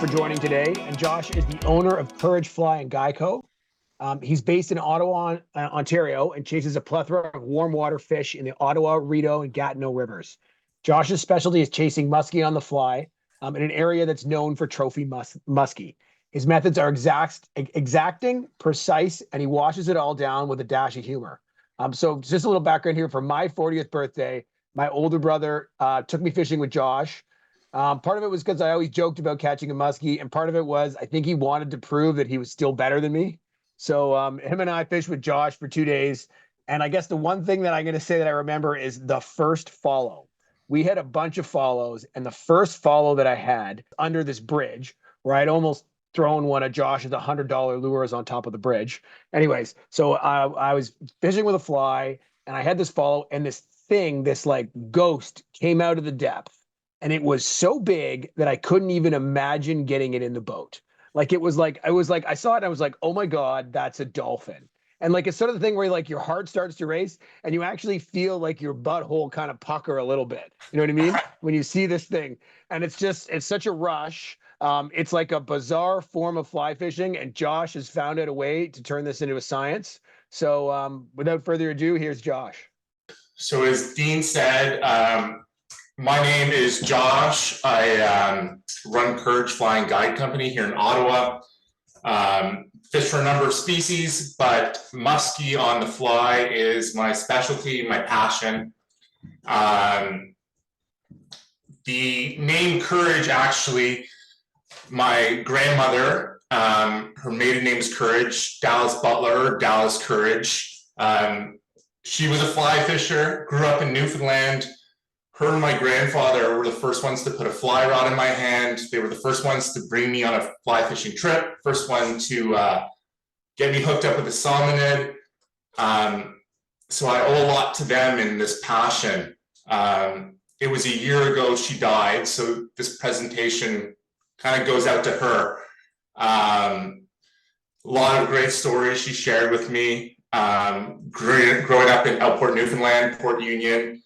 for joining today. And Josh is the owner of Courage Fly and Geico. He's based in Ottawa, Ontario, and chases a plethora of warm water fish in the Ottawa, Rideau, and Gatineau rivers. Josh's specialty is chasing muskie on the fly in an area that's known for trophy muskie. His methods are exacting, precise, and he washes it all down with a dash of humor. So just a little background here. For my 40th birthday, my older brother took me fishing with Josh. Part of it was because I always joked about catching a muskie, and part of it was I think he wanted to prove that he was still better than me. So him and I fished with Josh for 2 days. And I guess the one thing that I'm going to say that I remember is the first follow. We had a bunch of follows, and the first follow that I had under this bridge, where I'd almost thrown one of Josh's $100 lures on top of the bridge. Anyways, so I was fishing with a fly, and I had this follow, and this thing, this like ghost, came out of the depth. And it was so big that I couldn't even imagine getting it in the boat. Like I saw it and I was like, oh my God, that's a dolphin. And like, it's sort of the thing where like your heart starts to race and you actually feel like your butthole kind of pucker a little bit. You know what I mean? When you see this thing, and it's such a rush. It's like a bizarre form of fly fishing, and Josh has found out a way to turn this into a science. So without further ado, here's Josh. So as Dean said, my name is Josh. I run Courage Flying Guide Company here in Ottawa. Fish for a number of species, but muskie on the fly is my specialty, my passion. The name Courage, actually, my grandmother, her maiden name is Courage, Dallas Butler, Dallas Courage. She was a fly fisher, grew up in Newfoundland. Her and my grandfather were the first ones to put a fly rod in my hand. They were the first ones to bring me on a fly fishing trip. First one to get me hooked up with a salmonid. So I owe a lot to them in this passion. It was a year ago she died, so this presentation kind of goes out to her. A lot of great stories she shared with me. Growing up in Outport, Newfoundland, Port Union.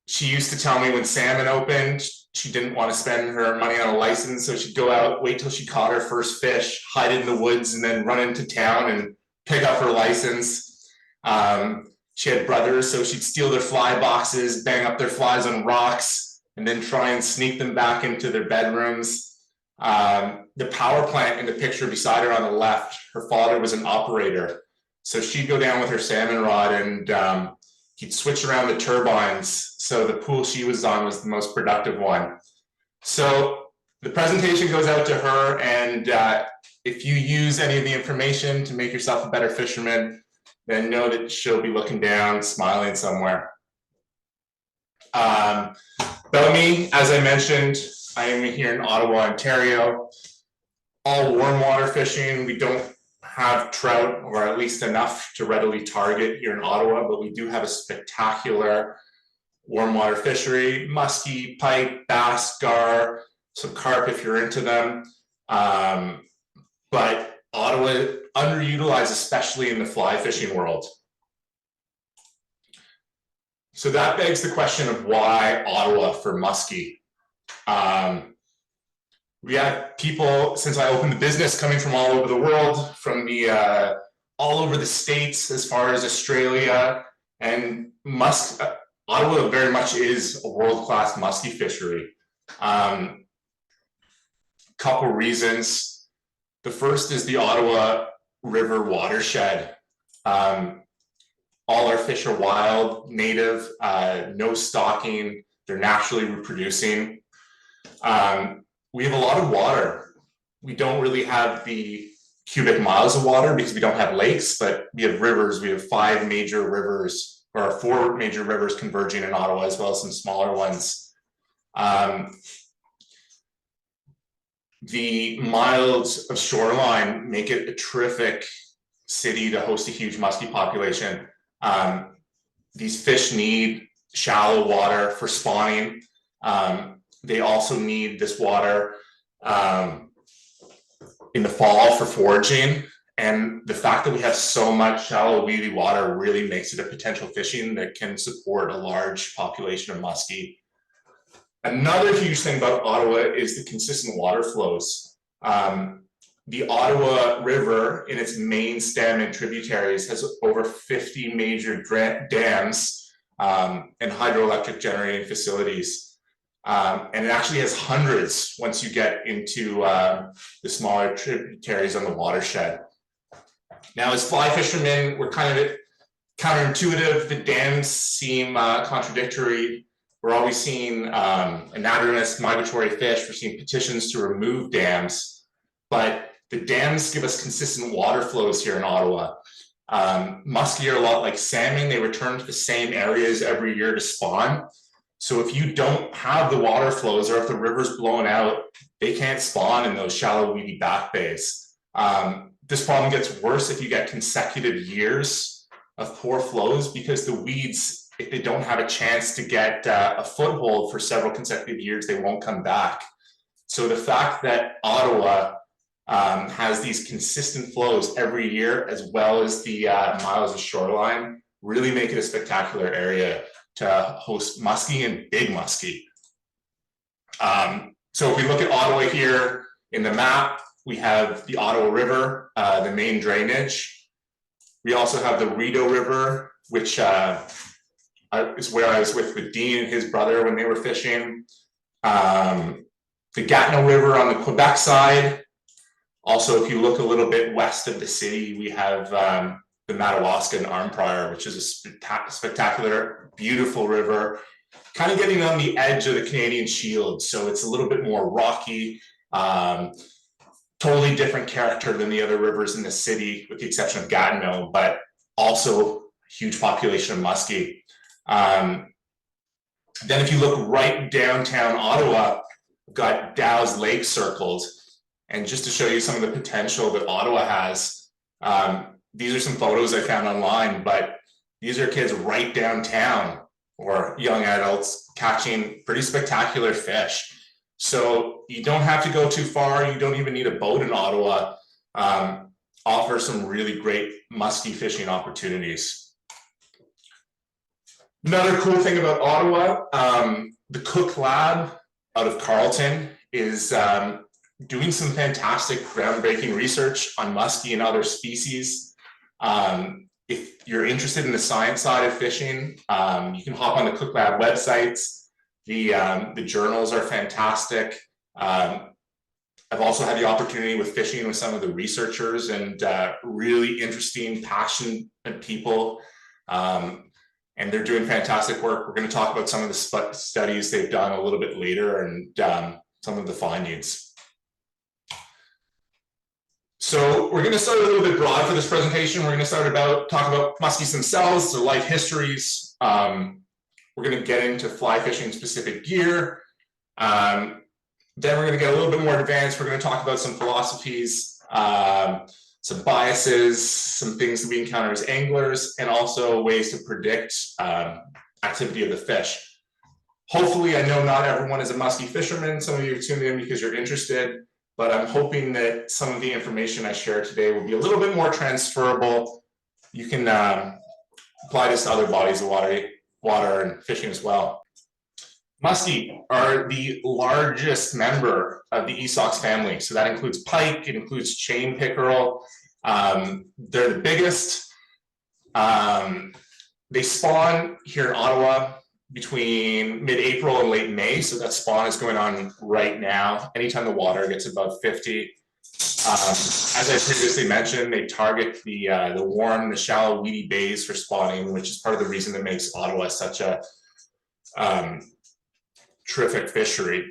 She used to tell me when salmon opened, she didn't want to spend her money on a license, so she'd go out, wait till she caught her first fish, hide in the woods, and then run into town and pick up her license. She had brothers, so she'd steal their fly boxes, bang up their flies on rocks, and then try and sneak them back into their bedrooms. The power plant in the picture beside her on the left, her father was an operator. So she'd go down with her salmon rod and he'd switch around the turbines. So the pool she was on was the most productive one. So the presentation goes out to her, and if you use any of the information to make yourself a better fisherman, then know that she'll be looking down, smiling somewhere. About me, as I mentioned, I am here in Ottawa, Ontario. All warm water fishing. We don't have trout, or at least enough to readily target here in Ottawa, but we do have a spectacular warm water fishery: muskie, pike, bass, gar, some carp if you're into them. But Ottawa underutilized, especially in the fly fishing world. So that begs the question of why Ottawa for muskie. We have people, since I opened the business, coming from all over the world, from the all over the States, as far as Australia, and Ottawa very much is a world-class muskie fishery. Couple reasons. The first is the Ottawa River watershed. All our fish are wild, native, no stocking. They're naturally reproducing. We have a lot of water. We don't really have the cubic miles of water because we don't have lakes, but we have rivers. We have 5 major rivers, or 4 major rivers converging in Ottawa, as well as some smaller ones. The miles of shoreline make it a terrific city to host a huge muskie population. These fish need shallow water for spawning. They also need this water in the fall for foraging. And the fact that we have so much shallow, weedy water really makes it a potential fishing that can support a large population of muskie. Another huge thing about Ottawa is the consistent water flows. The Ottawa River in its main stem and tributaries has over 50 major dams and hydroelectric generating facilities. And it actually has hundreds once you get into the smaller tributaries on the watershed. Now, as fly fishermen, we're kind of counterintuitive. The dams seem contradictory. We're always seeing anadromous migratory fish. We're seeing petitions to remove dams, but the dams give us consistent water flows here in Ottawa. Musky are a lot like salmon. They return to the same areas every year to spawn. So if you don't have the water flows, or if the river's blown out, they can't spawn in those shallow, weedy back bays. This problem gets worse if you get consecutive years of poor flows, because the weeds, if they don't have a chance to get a foothold for several consecutive years, they won't come back. So the fact that Ottawa has these consistent flows every year, as well as the miles of shoreline, really make it a spectacular area to host musky and big musky. So if we look at Ottawa here in the map, we have the Ottawa River, the main drainage. We also have the Rideau River, which is where I was with Dean and his brother when they were fishing. The Gatineau River on the Quebec side. Also, if you look a little bit west of the city, we have the Madawaska and Arnprior, which is a spectacular, beautiful river, kind of getting on the edge of the Canadian Shield. So it's a little bit more rocky, totally different character than the other rivers in the city, with the exception of Gatineau, but also huge population of muskie. Then if you look right downtown Ottawa, we've got Dow's Lake circled. And just to show you some of the potential that Ottawa has, these are some photos I found online, but these are kids right downtown, or young adults, catching pretty spectacular fish. So you don't have to go too far. You don't even need a boat in Ottawa. Offer some really great musky fishing opportunities. Another cool thing about Ottawa, the Cook Lab out of Carleton is doing some fantastic groundbreaking research on muskie and other species. If you're interested in the science side of fishing, you can hop on the Cook Lab websites. The journals are fantastic. I've also had the opportunity with fishing with some of the researchers and really interesting, passionate people. And they're doing fantastic work. We're going to talk about some of the studies they've done a little bit later, and some of the findings. So we're going to start a little bit broad for this presentation. We're going to talk about muskies themselves, their life histories. We're going to get into fly fishing specific gear. Then we're going to get a little bit more advanced. We're going to talk about some philosophies, some biases, some things that we encounter as anglers, and also ways to predict activity of the fish. Hopefully, I know not everyone is a musky fisherman. Some of you have tuned in because you're interested, but I'm hoping that some of the information I share today will be a little bit more transferable. You can apply this to other bodies of water and fishing as well. Muskie are the largest member of the Izaak family. So that includes pike, it includes chain pickerel. They're the biggest. They spawn here in Ottawa between mid-April and late May. So that spawn is going on right now. Anytime the water gets above 50. As I previously mentioned, they target the warm, the shallow, weedy bays for spawning, which is part of the reason that makes Ottawa such a terrific fishery.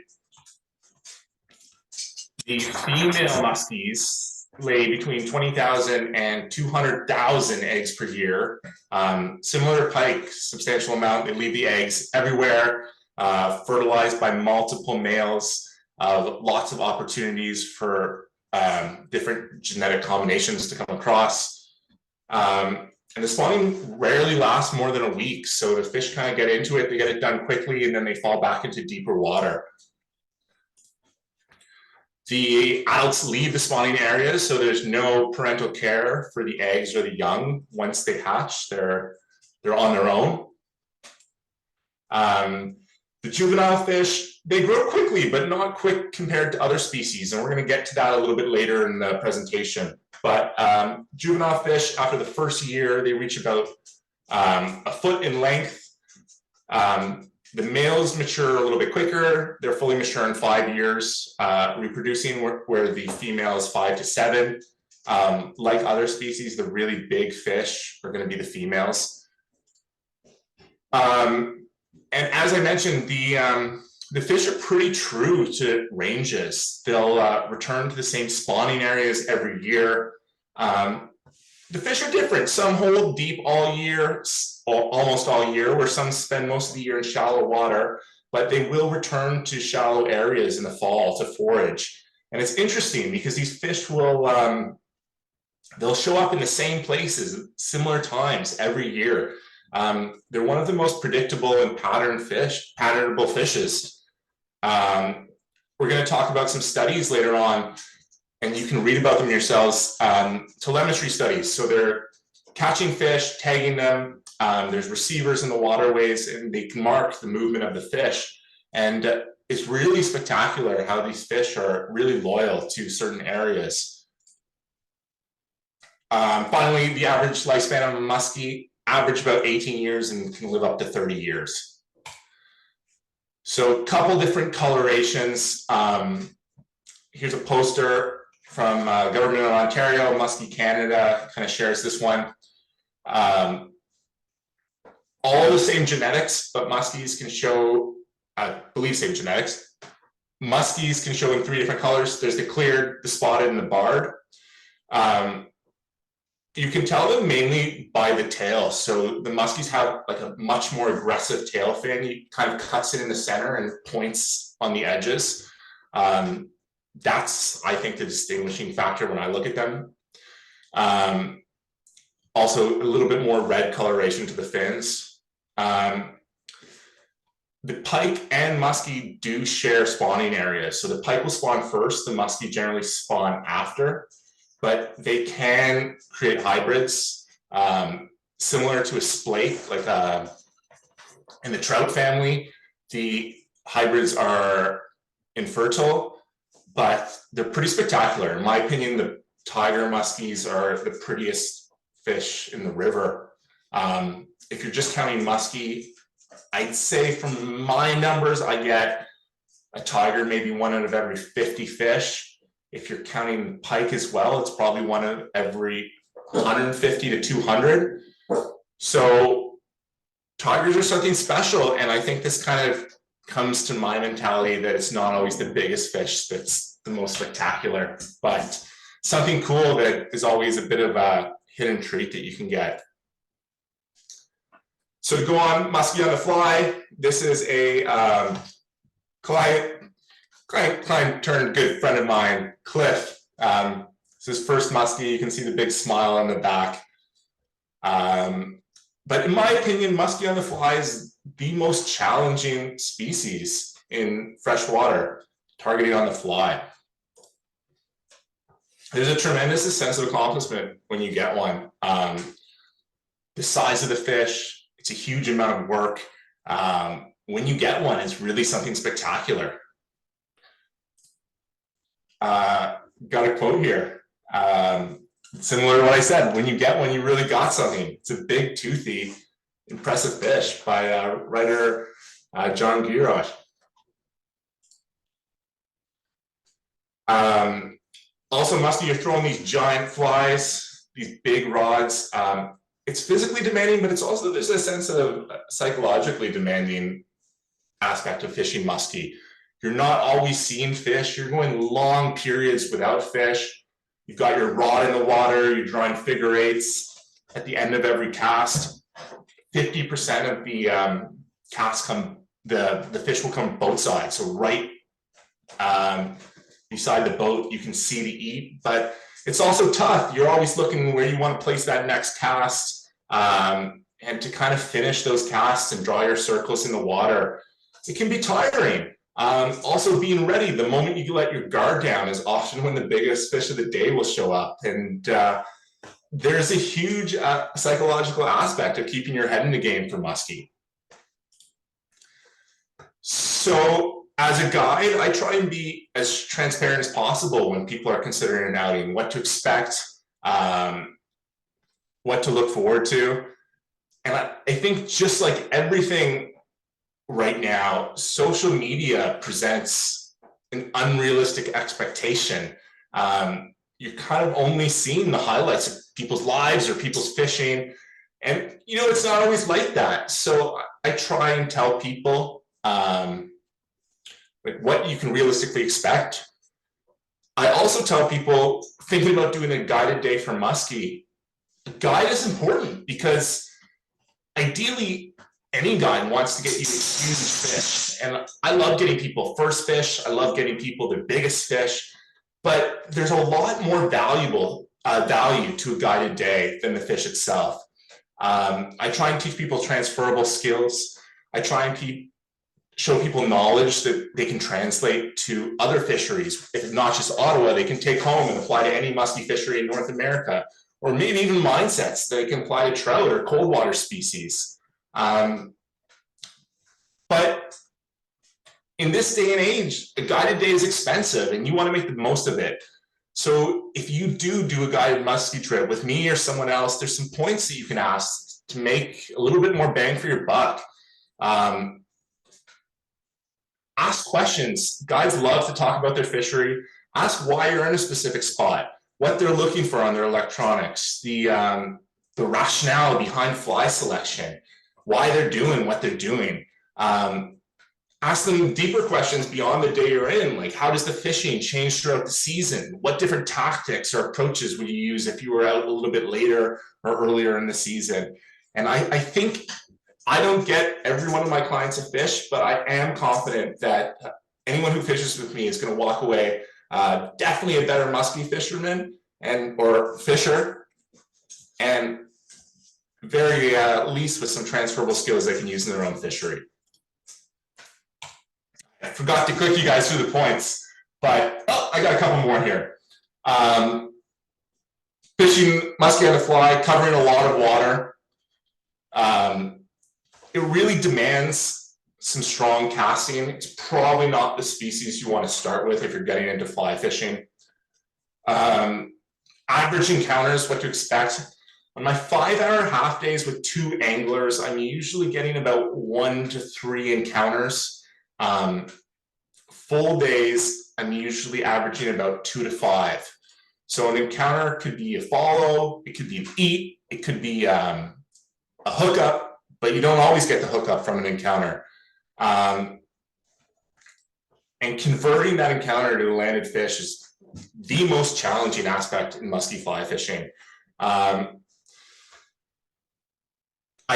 The female muskies lay between 20,000 and 200,000 eggs per year. Similar to pike, substantial amount. They leave the eggs everywhere, fertilized by multiple males. Lots of opportunities for different genetic combinations to come across. And the spawning rarely lasts more than a week. So the fish kind of get into it, they get it done quickly, and then they fall back into deeper water. The adults leave the spawning areas, so there's no parental care for the eggs or the young. Once they hatch, they're on their own. The juvenile fish they grow quickly, but not quick compared to other species. And we're going to get to that a little bit later in the presentation. But juvenile fish, after the first year, they reach about a foot in length. The males mature a little bit quicker. They're fully mature in 5 years, reproducing, where the female is 5 to 7. Like other species, the really big fish are going to be the females. And as I mentioned, the fish are pretty true to ranges. They'll return to the same spawning areas every year. The fish are different. Some hold deep all year, almost all year, where some spend most of the year in shallow water, but they will return to shallow areas in the fall to forage. And it's interesting because these fish will, they'll show up in the same places, similar times every year. They're one of the most predictable and patternable fishes. We're going to talk about some studies later on, and you can read about them yourselves, telemetry studies. So they're catching fish, tagging them. There's receivers in the waterways, and they can mark the movement of the fish. And it's really spectacular how these fish are really loyal to certain areas. Finally, the average lifespan of a muskie, average about 18 years and can live up to 30 years. So a couple different colorations. Here's a poster from Government of Ontario. Musky Canada kind of shares this one. All the same genetics, but muskies can show, I believe, same genetics. Muskies can show in 3 different colors. There's the cleared, the spotted, and the barred. You can tell them mainly by the tail. So the muskies have like a much more aggressive tail fin. It kind of cuts it in the center and points on the edges. That's, I think, the distinguishing factor when I look at them. Also, a little bit more red coloration to the fins. The pike and muskie do share spawning areas. So the pike will spawn first, the muskie generally spawn after, but they can create hybrids similar to a splake, like in the trout family. The hybrids are infertile, but they're pretty spectacular. In my opinion, the tiger muskies are the prettiest fish in the river. If you're just counting muskie, I'd say from my numbers, I get a tiger, maybe 1 out of every 50 fish. If you're counting pike as well, it's probably 1 out of every 150 to 200. So tigers are something special. And I think this kind of comes to my mentality that it's not always the biggest fish that's the most spectacular, but something cool that is always a bit of a hidden treat that you can get. So to go on, muskie on the fly, this is a client turned good friend of mine, Cliff. This is his first muskie. You can see the big smile on the back. But in my opinion, muskie on the fly is the most challenging species in freshwater, targeting on the fly. There's a tremendous sense of accomplishment when you get one. The size of the fish, it's a huge amount of work. When you get one, it's really something spectacular. Got a quote here. Similar to what I said, when you get one, you really got something. It's a big, toothy, impressive fish by writer John Girosh. Also, muskie, you're throwing these giant flies, these big rods. It's physically demanding, but it's also, there's a sense of psychologically demanding aspect of fishing muskie. You're not always seeing fish. You're going long periods without fish. You've got your rod in the water. You're drawing figure eights at the end of every cast. 50% of the casts come, the fish will come boat side. So right beside the boat, you can see the eat, but it's also tough. You're always looking where you want to place that next cast, and to kind of finish those casts and draw your circles in the water. It can be tiring. Also being ready, the moment you let your guard down is often when the biggest fish of the day will show up. And there's a huge psychological aspect of keeping your head in the game for muskie. So as a guide, I try and be as transparent as possible when people are considering an outing, what to expect, what to look forward to. And I think just like everything right now, social media presents an unrealistic expectation. You're kind of only seeing the highlights of people's lives or people's fishing. And, you know, it's not always like that. So I try and tell people like what you can realistically expect. I also tell people thinking about doing a guided day for muskie. A guide is important because ideally any guide wants to get you a huge fish. And I love getting people first fish. I love getting people their biggest fish. But there's a lot more value to a guided day than the fish itself. I try and teach people transferable skills. I try and show people knowledge that they can translate to other fisheries. If not just Ottawa, they can take home and apply to any musky fishery in North America, or maybe even mindsets that they can apply to trout or cold water species. But in this day and age, a guided day is expensive and you want to make the most of it. So if you do a guided muskie trip with me or someone else, there's some points that you can ask to make a little bit more bang for your buck. Ask questions. Guides love to talk about their fishery. Ask why you're in a specific spot, what they're looking for on their electronics, the rationale behind fly selection, why they're doing what they're doing. Ask them deeper questions beyond the day you're in, like how does the fishing change throughout the season? What different tactics or approaches would you use if you were out a little bit later or earlier in the season? And I think I don't get every one of my clients a fish, but I am confident that anyone who fishes with me is going to walk away definitely a better musky fisherman or fisher, and very least with some transferable skills they can use in their own fishery. I forgot to click you guys through the points, but I got a couple more here. Fishing musky on the fly, covering a lot of water. It really demands some strong casting. It's probably not the species you want to start with if you're getting into fly fishing. Average encounters, what to expect. On my 5-hour half days with 2 anglers, I'm usually getting about 1 to 3 encounters. Full days, I'm usually averaging about 2 to 5. So an encounter could be a follow, it could be an eat, it could be a hookup, but you don't always get the hookup from an encounter. And converting that encounter to a landed fish is the most challenging aspect in musky fly fishing. I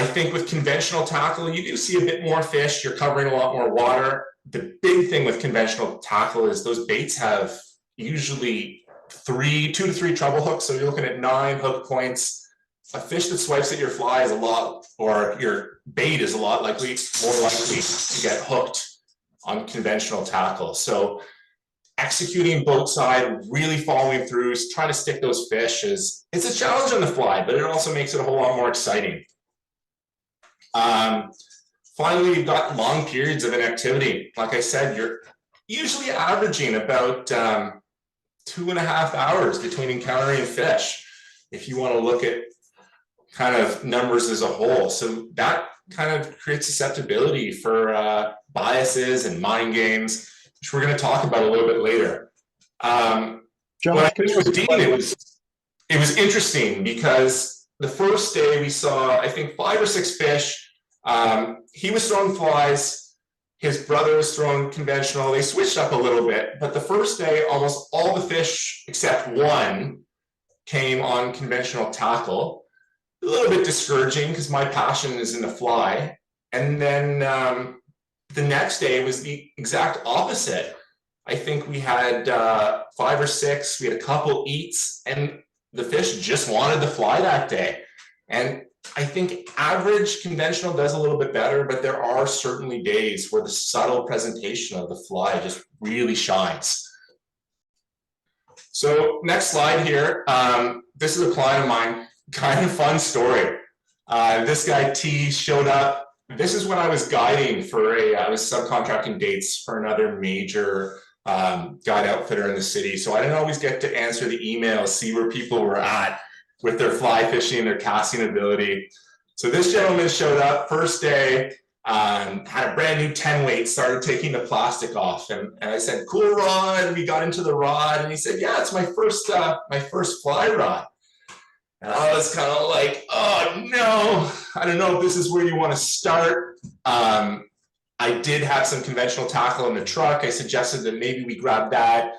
think with conventional tackle, you do see a bit more fish. You're covering a lot more water. The big thing with conventional tackle is those baits have usually 2 to 3 treble hooks. So you're looking at 9 hook points. A fish that swipes at your fly is a lot, or your bait is a lot more likely to get hooked on conventional tackle. So executing boat side, really following through, trying to stick those fish it's a challenge on the fly, but it also makes it a whole lot more exciting. Finally, you've got long periods of inactivity. Like I said, you're usually averaging about 2.5 hours between encountering fish, if you want to look at kind of numbers as a whole. So that kind of creates susceptibility for biases and mind games, which we're going to talk about a little bit later. John, when I finished with Dean, it was interesting because the first day we saw, I think, 5 or 6 fish. He was throwing flies, his brother was throwing conventional. They switched up a little bit, but the first day, almost all the fish except one came on conventional tackle. A little bit discouraging because my passion is in the fly. And then the next day was the exact opposite. I think we had 5 or 6, we had a couple eats, and the fish just wanted the fly that day. And I think average conventional does a little bit better, but there are certainly days where the subtle presentation of the fly just really shines. So next slide here. This is a client of mine, kind of fun story. This guy T showed up This is when I was guiding for I was subcontracting dates for another major guide outfitter in the city. So I didn't always get to answer the emails, see where people were at with their fly fishing, their casting ability. So this gentleman showed up first day, had a brand new 10 weight, started taking the plastic off. And I said, cool rod. We got into the rod and he said, yeah, it's my first fly rod. And I was kind of like, oh no, I don't know if this is where you want to start. I did have some conventional tackle in the truck. I suggested that maybe we grab that.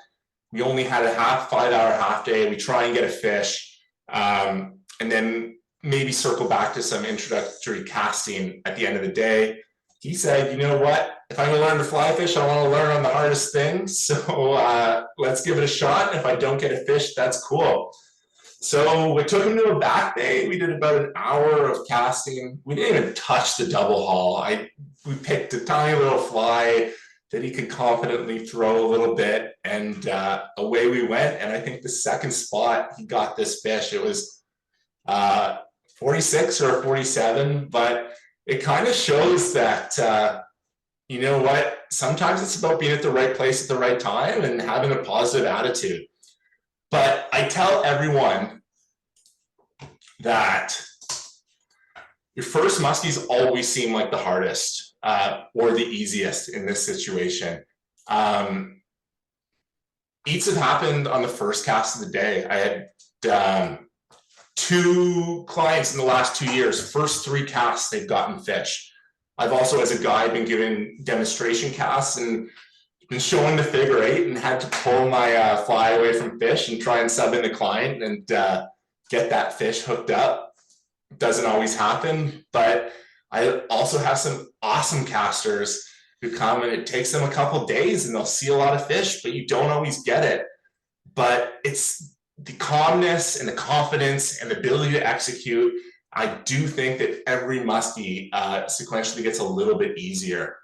We only had a 5-hour half day. We try and get a fish, and then maybe circle back to some introductory casting at the end of the day. He said, you know what? If I'm going to learn to fly fish, I want to learn on the hardest thing. So let's give it a shot. And if I don't get a fish, that's cool. So we took him to a back bay. We did about an hour of casting. We didn't even touch the double haul. We picked a tiny little fly that he could confidently throw a little bit, and away we went. And I think the second spot, he got this fish. It was 46 or 47, but it kind of shows that, you know what, sometimes it's about being at the right place at the right time and having a positive attitude. But I tell everyone that your first muskies always seem like the hardest or the easiest in this situation. Eats have happened on the first cast of the day. I had 2 clients in the last 2 years, first 3 casts, they've gotten fish. I've also, as a guide, been given demonstration casts and been showing the figure 8 and had to pull my fly away from fish and try and sub in the client and get that fish hooked up. It doesn't always happen, but I also have some awesome casters who come and it takes them a couple days and they'll see a lot of fish, but you don't always get it. But it's the calmness and the confidence and the ability to execute. I do think that every muskie sequentially gets a little bit easier.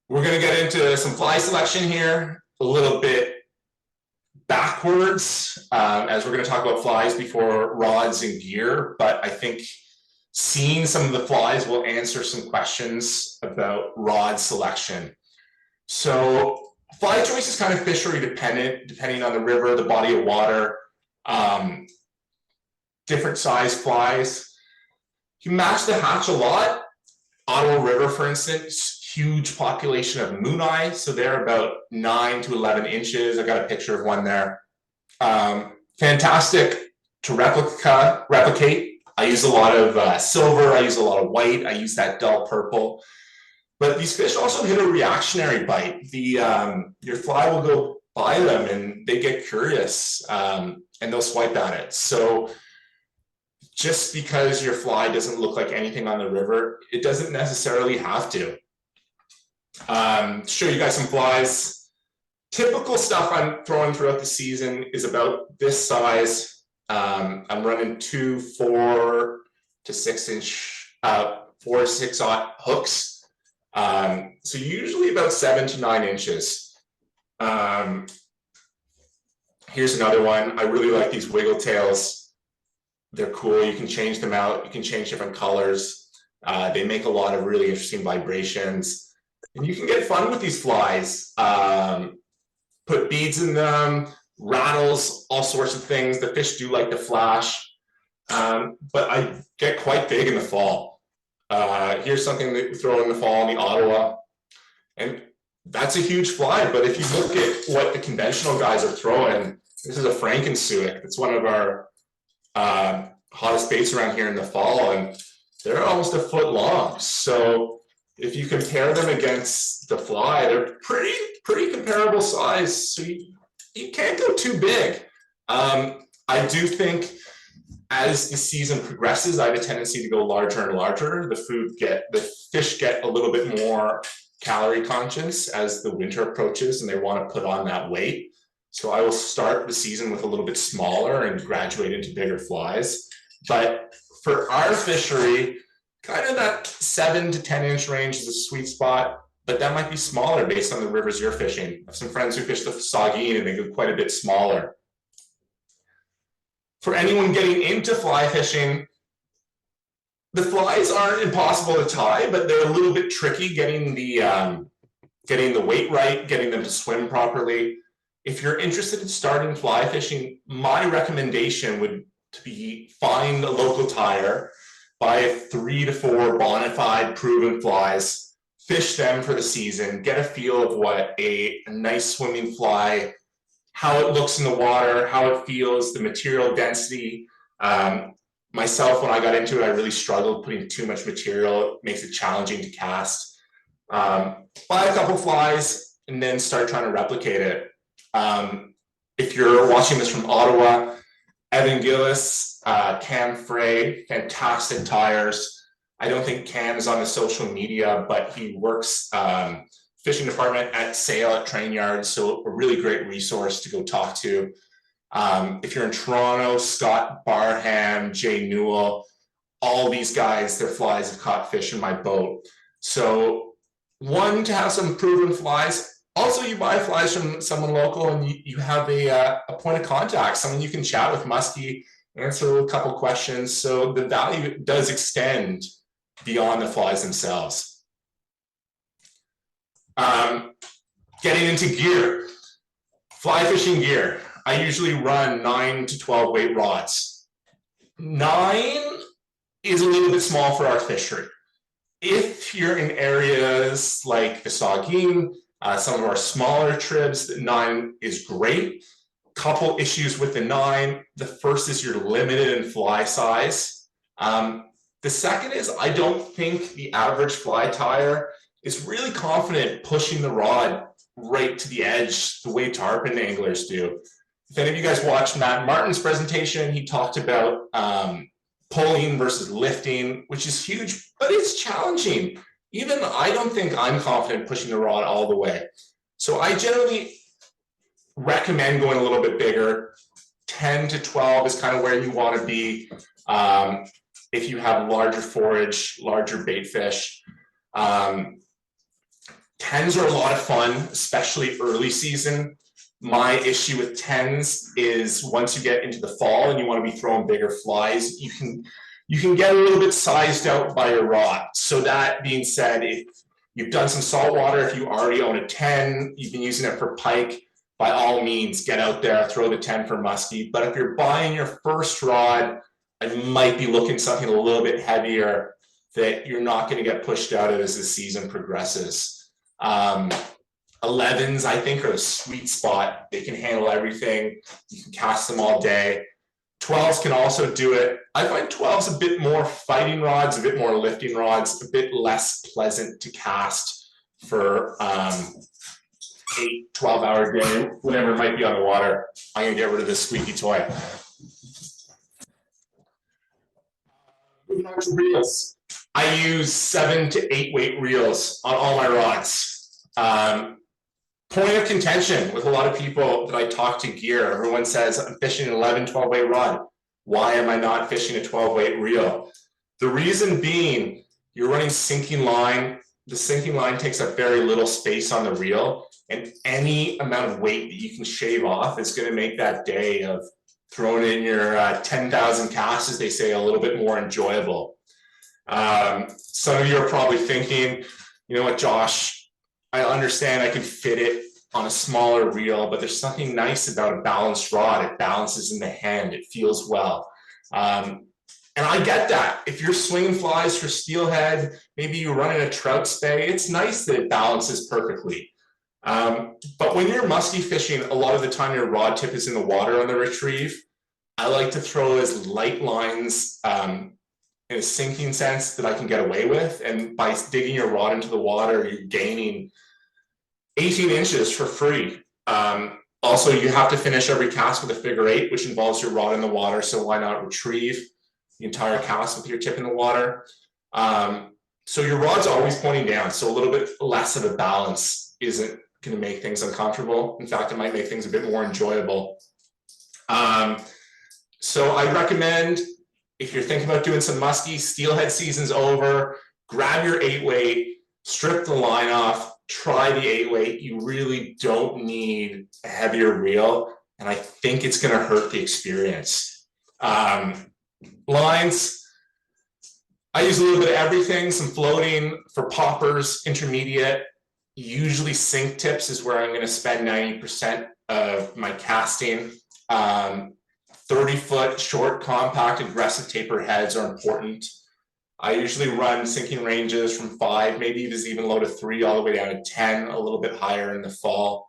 We're going to get into some fly selection here, a little bit backwards, as we're going to talk about flies before rods and gear, but I think seeing some of the flies will answer some questions about rod selection. So fly choice is kind of fishery dependent, depending on the river, the body of water, different size flies. You match the hatch a lot. Ottawa River, for instance, huge population of moon eye, so they're about 9 to 11 inches. I got a picture of one there. Fantastic to replicate. I use a lot of silver, I use a lot of white, I use that dull purple. But these fish also hit a reactionary bite. Your fly will go by them and they get curious and they'll swipe at it. So just because your fly doesn't look like anything on the river, it doesn't necessarily have to. Show you guys some flies. Typical stuff I'm throwing throughout the season is about this size. I'm running 2 4 to 6 inch, 4 6/0 hooks. So usually about 7 to 9 inches. Here's another one. I really like these wiggle tails. They're cool. You can change them out. You can change different colors. They make a lot of really interesting vibrations. And you can get fun with these flies. Put beads in them, rattles, all sorts of things. The fish do like to flash. But I get quite big in the fall. Here's something that we throw in the fall in the Ottawa. And that's a huge fly. But if you look at what the conventional guys are throwing, this is a Frankensuic. It's one of our hottest baits around here in the fall. And they're almost a foot long. So if you compare them against the fly, they're pretty comparable size. So you can't go too big. I do think as the season progresses, I have a tendency to go larger and larger. The fish get a little bit more calorie conscious as the winter approaches and they want to put on that weight. So I will start the season with a little bit smaller and graduate into bigger flies. But for our fishery, kind of that 7 to 10 inch range is a sweet spot, but that might be smaller based on the rivers you're fishing. I have some friends who fish the Saugeen and they go quite a bit smaller. For anyone getting into fly fishing, The flies aren't impossible to tie, but they're a little bit tricky getting the weight right, getting them to swim properly. If you're interested in starting fly fishing, my recommendation would to be find a local tire, buy 3 to 4 bona fide proven flies, fish them for the season, get a feel of what a nice swimming fly, how it looks in the water, how it feels, the material density. Myself, when I got into it, I really struggled putting too much material. It makes it challenging to cast. Buy a couple flies and then start trying to replicate it. If you're watching this from Ottawa, Evan Gillis, Cam Frey, fantastic tires. I don't think Cam is on the social media, but he works fishing department at Sale at Train Yards, so a really great resource to go talk to. If you're in Toronto, Scott Barham, Jay Newell, all these guys, their flies have caught fish in my boat. So one, to have some proven flies. Also, you buy flies from someone local and you have a point of contact, someone you can chat with, Musky, answer a couple questions. So the value does extend beyond the flies themselves. Getting into gear, fly fishing gear. I usually run 9 to 12 weight rods. 9 is a little bit small for our fishery. If you're in areas like the Saugeen, some of our smaller tribs, the 9 is great. Couple issues with the 9. The first is you're limited in fly size. The second is I don't think the average fly tyer is really confident pushing the rod right to the edge the way tarpon anglers do. If any of you guys watched Matt Martin's presentation, he talked about pulling versus lifting, which is huge, but it's challenging. Even I don't think I'm confident pushing the rod all the way. So I generally recommend going a little bit bigger. 10 to 12 is kind of where you want to be if you have larger forage, larger bait fish. 10s are a lot of fun, especially early season. My issue with 10s is once you get into the fall and you want to be throwing bigger flies, you can get a little bit sized out by your rod. So that being said, if you've done some saltwater, if you already own a 10, you've been using it for pike, by all means, get out there, throw the 10 for muskie. But if you're buying your first rod, I might be looking something a little bit heavier that you're not going to get pushed out of as the season progresses. 11s, I think, are the sweet spot. They can handle everything. You can cast them all day. 12s can also do it. I find 12s a bit more fighting rods, a bit more lifting rods, a bit less pleasant to cast for 8, 12-hour day, whatever might be on the water. I'm going to get rid of this squeaky toy. Moving on to reels. I use 7 to 8 weight reels on all my rods. Point of contention with a lot of people that I talk to gear. Everyone says, I'm fishing an 11, 12 weight rod. Why am I not fishing a 12 weight reel? The reason being, you're running sinking line. The sinking line takes up very little space on the reel, and any amount of weight that you can shave off is going to make that day of throwing in your 10,000 casts, as they say, a little bit more enjoyable. Some of you are probably thinking, you know what, Josh, I understand I can fit it on a smaller reel, but there's something nice about a balanced rod. It balances in the hand. It feels well. And I get that. If you're swinging flies for steelhead, maybe you're running a trout spay, it's nice that it balances perfectly. But when you're musky fishing, a lot of the time your rod tip is in the water on the retrieve. I like to throw as light lines in a sinking sense that I can get away with. And by digging your rod into the water, you're gaining 18 inches for free. Also, you have to finish every cast with a figure 8, which involves your rod in the water. So why not retrieve the entire cast with your tip in the water? So your rod's always pointing down. So a little bit less of a balance isn't going to make things uncomfortable. In fact, it might make things a bit more enjoyable. So I recommend, if you're thinking about doing some musky, steelhead season's over, grab your 8 weight, strip the line off, try the 8 weight. You really don't need a heavier reel, and I think it's going to hurt the experience. Lines, I use a little bit of everything, some floating for poppers, intermediate. Usually sink tips is where I'm going to spend 90% of my casting. 30-foot short, compact, aggressive taper heads are important. I usually run sinking ranges from 5, maybe even low to 3, all the way down to 10, a little bit higher in the fall.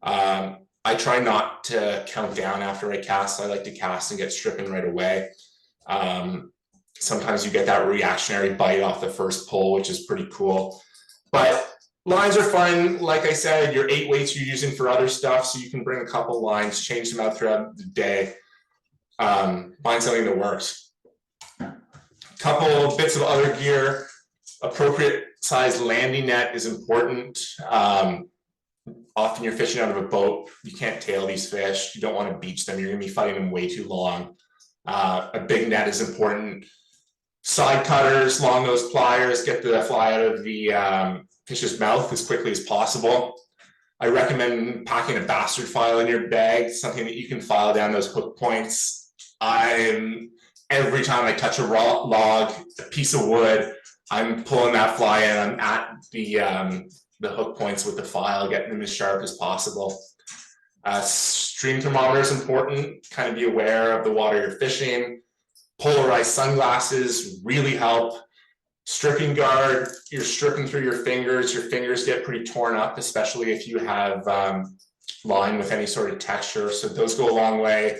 I try not to count down after I cast. I like to cast and get stripping right away. Sometimes you get that reactionary bite off the first pull, which is pretty cool. But lines are fun. Like I said, your 8 weights you're using for other stuff, so you can bring a couple lines, change them out throughout the day. Find something that works. Couple bits of other gear. Appropriate size landing net is important. Often you're fishing out of a boat. You can't tail these fish. You don't want to beach them. You're going to be fighting them way too long. A big net is important. Side cutters, long nose pliers, get the fly out of the fish's mouth as quickly as possible. I recommend packing a bastard file in your bag, something that you can file down those hook points. Every time I touch a raw log, a piece of wood, I'm pulling that fly in. I'm at the hook points with the file, getting them as sharp as possible. Stream thermometer is important. Kind of be aware of the water you're fishing. Polarized sunglasses really help. Stripping guard, you're stripping through your fingers. Your fingers get pretty torn up, especially if you have line with any sort of texture. So those go a long way.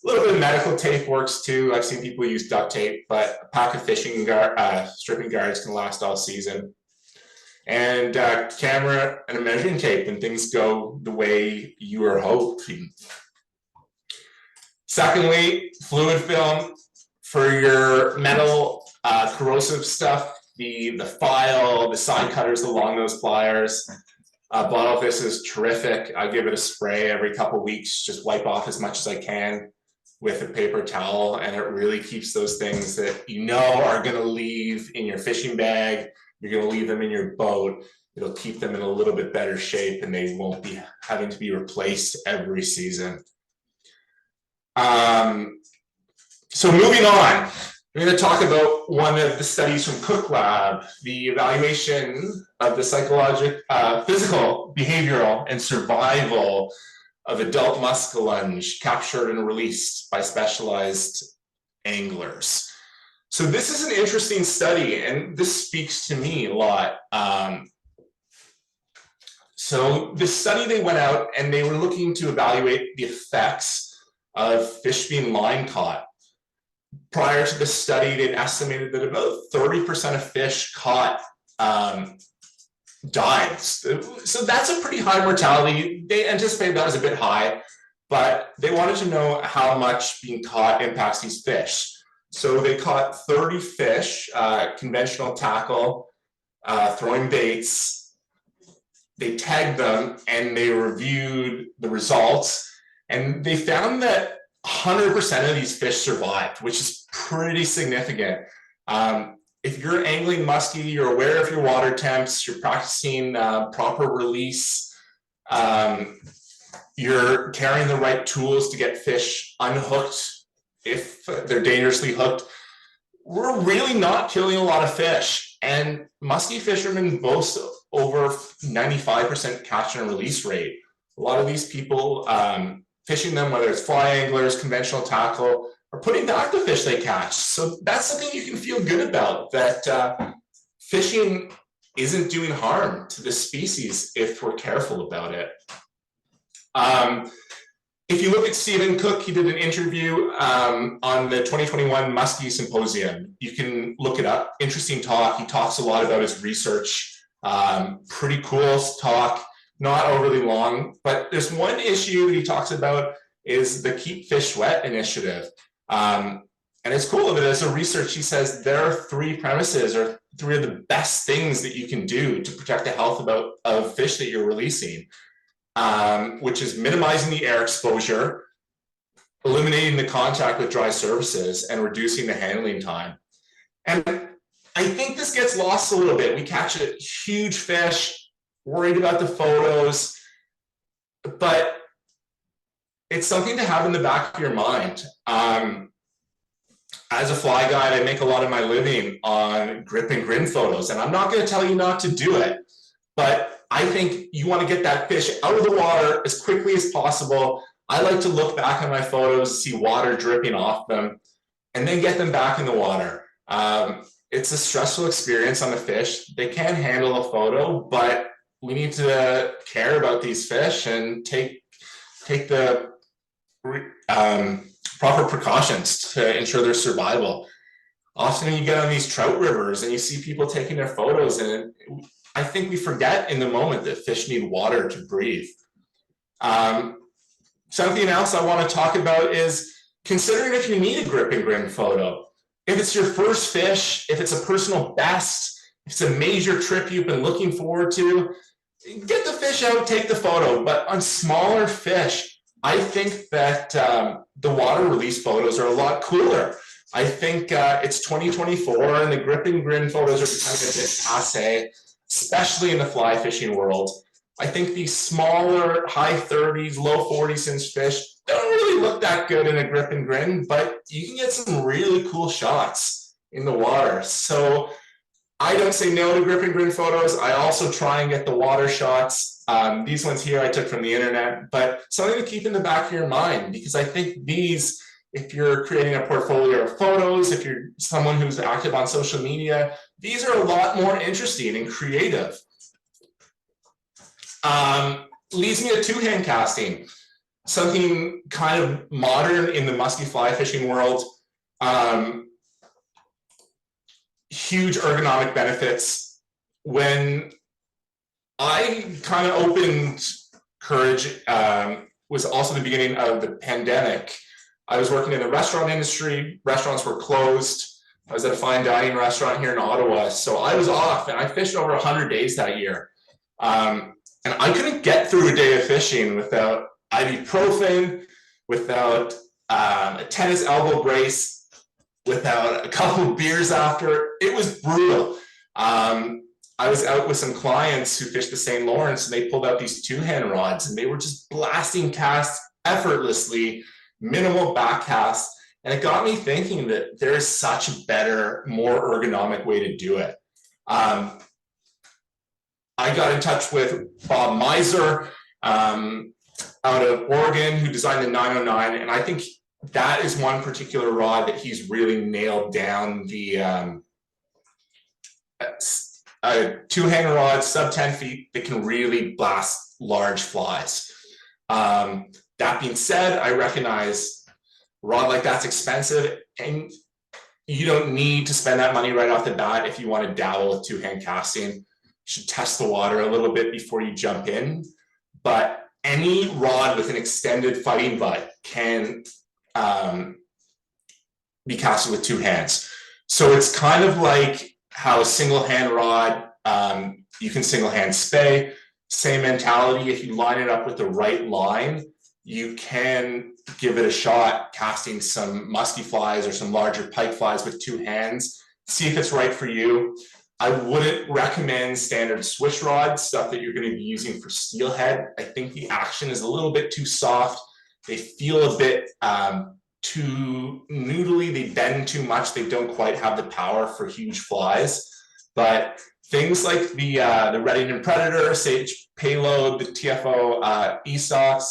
A little bit of medical tape works too. I've seen people use duct tape, but a pack of stripping guards can last all season. And camera and a measuring tape when things go the way you are hoping. Secondly, fluid film for your metal corrosive stuff, the file, the side cutters, the long nose pliers. Bottle of this is terrific. I give it a spray every couple weeks, just wipe off as much as I can with a paper towel, and it really keeps those things that you know are going to leave in your fishing bag. You're going to leave them in your boat. It'll keep them in a little bit better shape, and they won't be having to be replaced every season. So moving on, we're going to talk about one of the studies from Cook Lab, the evaluation of the psychological, physical, behavioral, and survival of adult muskellunge captured and released by specialized anglers. So this is an interesting study, and this speaks to me a lot. So this study, they went out and they were looking to evaluate the effects of fish being line caught. Prior to the study, they'd estimated that about 30% of fish caught died. So that's a pretty high mortality. They anticipated that was a bit high, but they wanted to know how much being caught impacts these fish. So they caught 30 fish, conventional tackle, throwing baits. They tagged them and they reviewed the results, and they found that 100% of these fish survived, which is pretty significant. If you're angling musky, you're aware of your water temps, you're practicing proper release, you're carrying the right tools to get fish unhooked if they're dangerously hooked, we're really not killing a lot of fish. And musky fishermen boast over 95% catch and release rate. A lot of these people fishing them, whether it's fly anglers, conventional tackle, are putting back the fish they catch. So that's something you can feel good about, that fishing isn't doing harm to the species if we're careful about it. If you look at Stephen Cook, he did an interview on the 2021 Musky Symposium. You can look it up. Interesting talk. He talks a lot about his research. Pretty cool talk, not overly long, but there's one issue that he talks about is the Keep Fish Wet initiative. And it's cool that as a research, he says there are 3 premises or 3 of the best things that you can do to protect the health of fish that you're releasing. Which is minimizing the air exposure, eliminating the contact with dry surfaces, and reducing the handling time. And I think this gets lost a little bit. We catch a huge fish, worried about the photos, but it's something to have in the back of your mind. as a fly guide, I make a lot of my living on grip and grin photos, and I'm not going to tell you not to do it, but I think you want to get that fish out of the water as quickly as possible. I like to look back on my photos, see water dripping off them, and then get them back in the water. It's a stressful experience on the fish. They can handle a photo, but we need to care about these fish and take the proper precautions to ensure their survival. Often you get on these trout rivers and you see people taking their photos, and I think we forget in the moment that fish need water to breathe. Something else I want to talk about is considering if you need a grip and grin photo. If it's your first fish, if it's a personal best, if it's a major trip you've been looking forward to, get the fish out, take the photo. But on smaller fish, I think that the water release photos are a lot cooler. I think it's 2024 and the grip and grin photos are becoming a bit passé, especially in the fly fishing world. I think these smaller, high 30s, low 40s inch fish don't really look that good in a grip and grin, but you can get some really cool shots in the water. So I don't say no to grip and grin photos. I also try and get the water shots. These ones here I took from the internet, but something to keep in the back of your mind, because I think these, if you're creating a portfolio of photos, if you're someone who's active on social media, these are a lot more interesting and creative. Leads me to two-hand casting, something kind of modern in the musky fly fishing world. Huge ergonomic benefits. When I kind of opened Courage, was also the beginning of the pandemic. I was working in the restaurant industry. Restaurants were closed. I was at a fine dining restaurant here in Ottawa, so I was off, and I fished over 100 days that year. And I couldn't get through a day of fishing without ibuprofen, without a tennis elbow brace, without a couple of beers after. It was brutal. I was out with some clients who fished the St. Lawrence, and they pulled out these two-hand rods, and they were just blasting casts effortlessly, minimal back casts. And it got me thinking that there is such a better, more ergonomic way to do it. I got in touch with Bob Miser out of Oregon, who designed the 909, and I think that is one particular rod that he's really nailed down. The two-hand rod, sub 10 feet, that can really blast large flies. That being said, I recognize a rod like that's expensive, and you don't need to spend that money right off the bat if you want to dabble with two-hand casting. You should test the water a little bit before you jump in, but any rod with an extended fighting butt can be casted with two hands. So it's kind of like how a single hand rod, you can single hand spay. Same mentality. If you line it up with the right line, you can give it a shot casting some musky flies or some larger pike flies with two hands. See if it's right for you. I wouldn't recommend standard swish rods, stuff that you're going to be using for steelhead. I think the action is a little bit too soft. They feel a bit too noodly. They bend too much. They don't quite have the power for huge flies. But things like the Reddington Predator, Sage Payload, the TFO Izaak,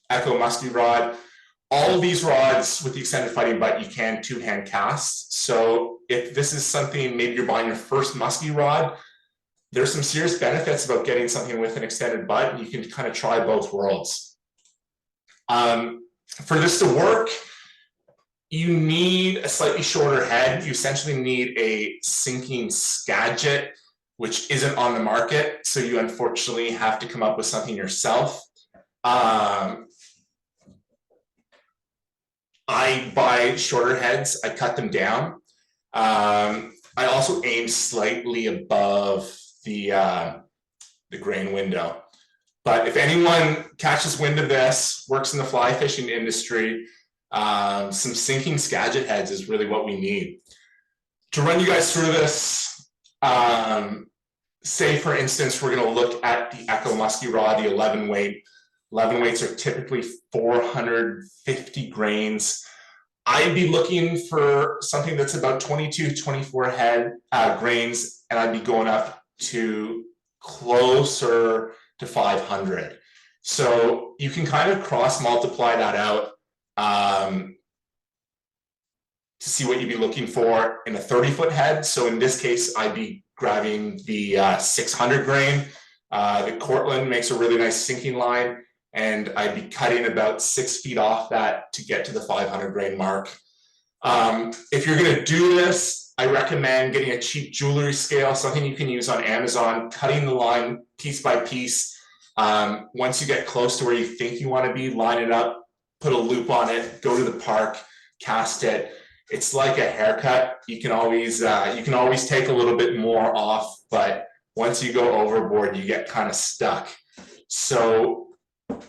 Echo Musky rod, all of these rods with the extended fighting butt, you can two-hand cast. So if this is something, maybe you're buying your first musky rod, there's some serious benefits about getting something with an extended butt, and you can kind of try both worlds. For this to work, you need a slightly shorter head. You essentially need a sinking Skagit, which isn't on the market. So you unfortunately have to come up with something yourself. I buy shorter heads, I cut them down. I also aim slightly above the grain window. But if anyone catches wind of this, works in the fly fishing industry, some sinking Skagit heads is really what we need. To run you guys through this, say for instance, we're gonna look at the Echo Musky rod, the 11 weight. 11 weights are typically 450 grains. I'd be looking for something that's about 22, 24 grains, and I'd be going up to closer to 500. So you can kind of cross multiply that out to see what you'd be looking for in a 30-foot head. So in this case, I'd be grabbing the 600 grain. The Cortland makes a really nice sinking line, and I'd be cutting about 6 feet off that to get to the 500 grain mark. If you're going to do this, I recommend getting a cheap jewelry scale, something you can use on Amazon, cutting the line piece by piece. Once you get close to where you think you want to be, line it up, put a loop on it, go to the park, cast it. It's like a haircut. You can always take a little bit more off, but once you go overboard, you get kind of stuck. So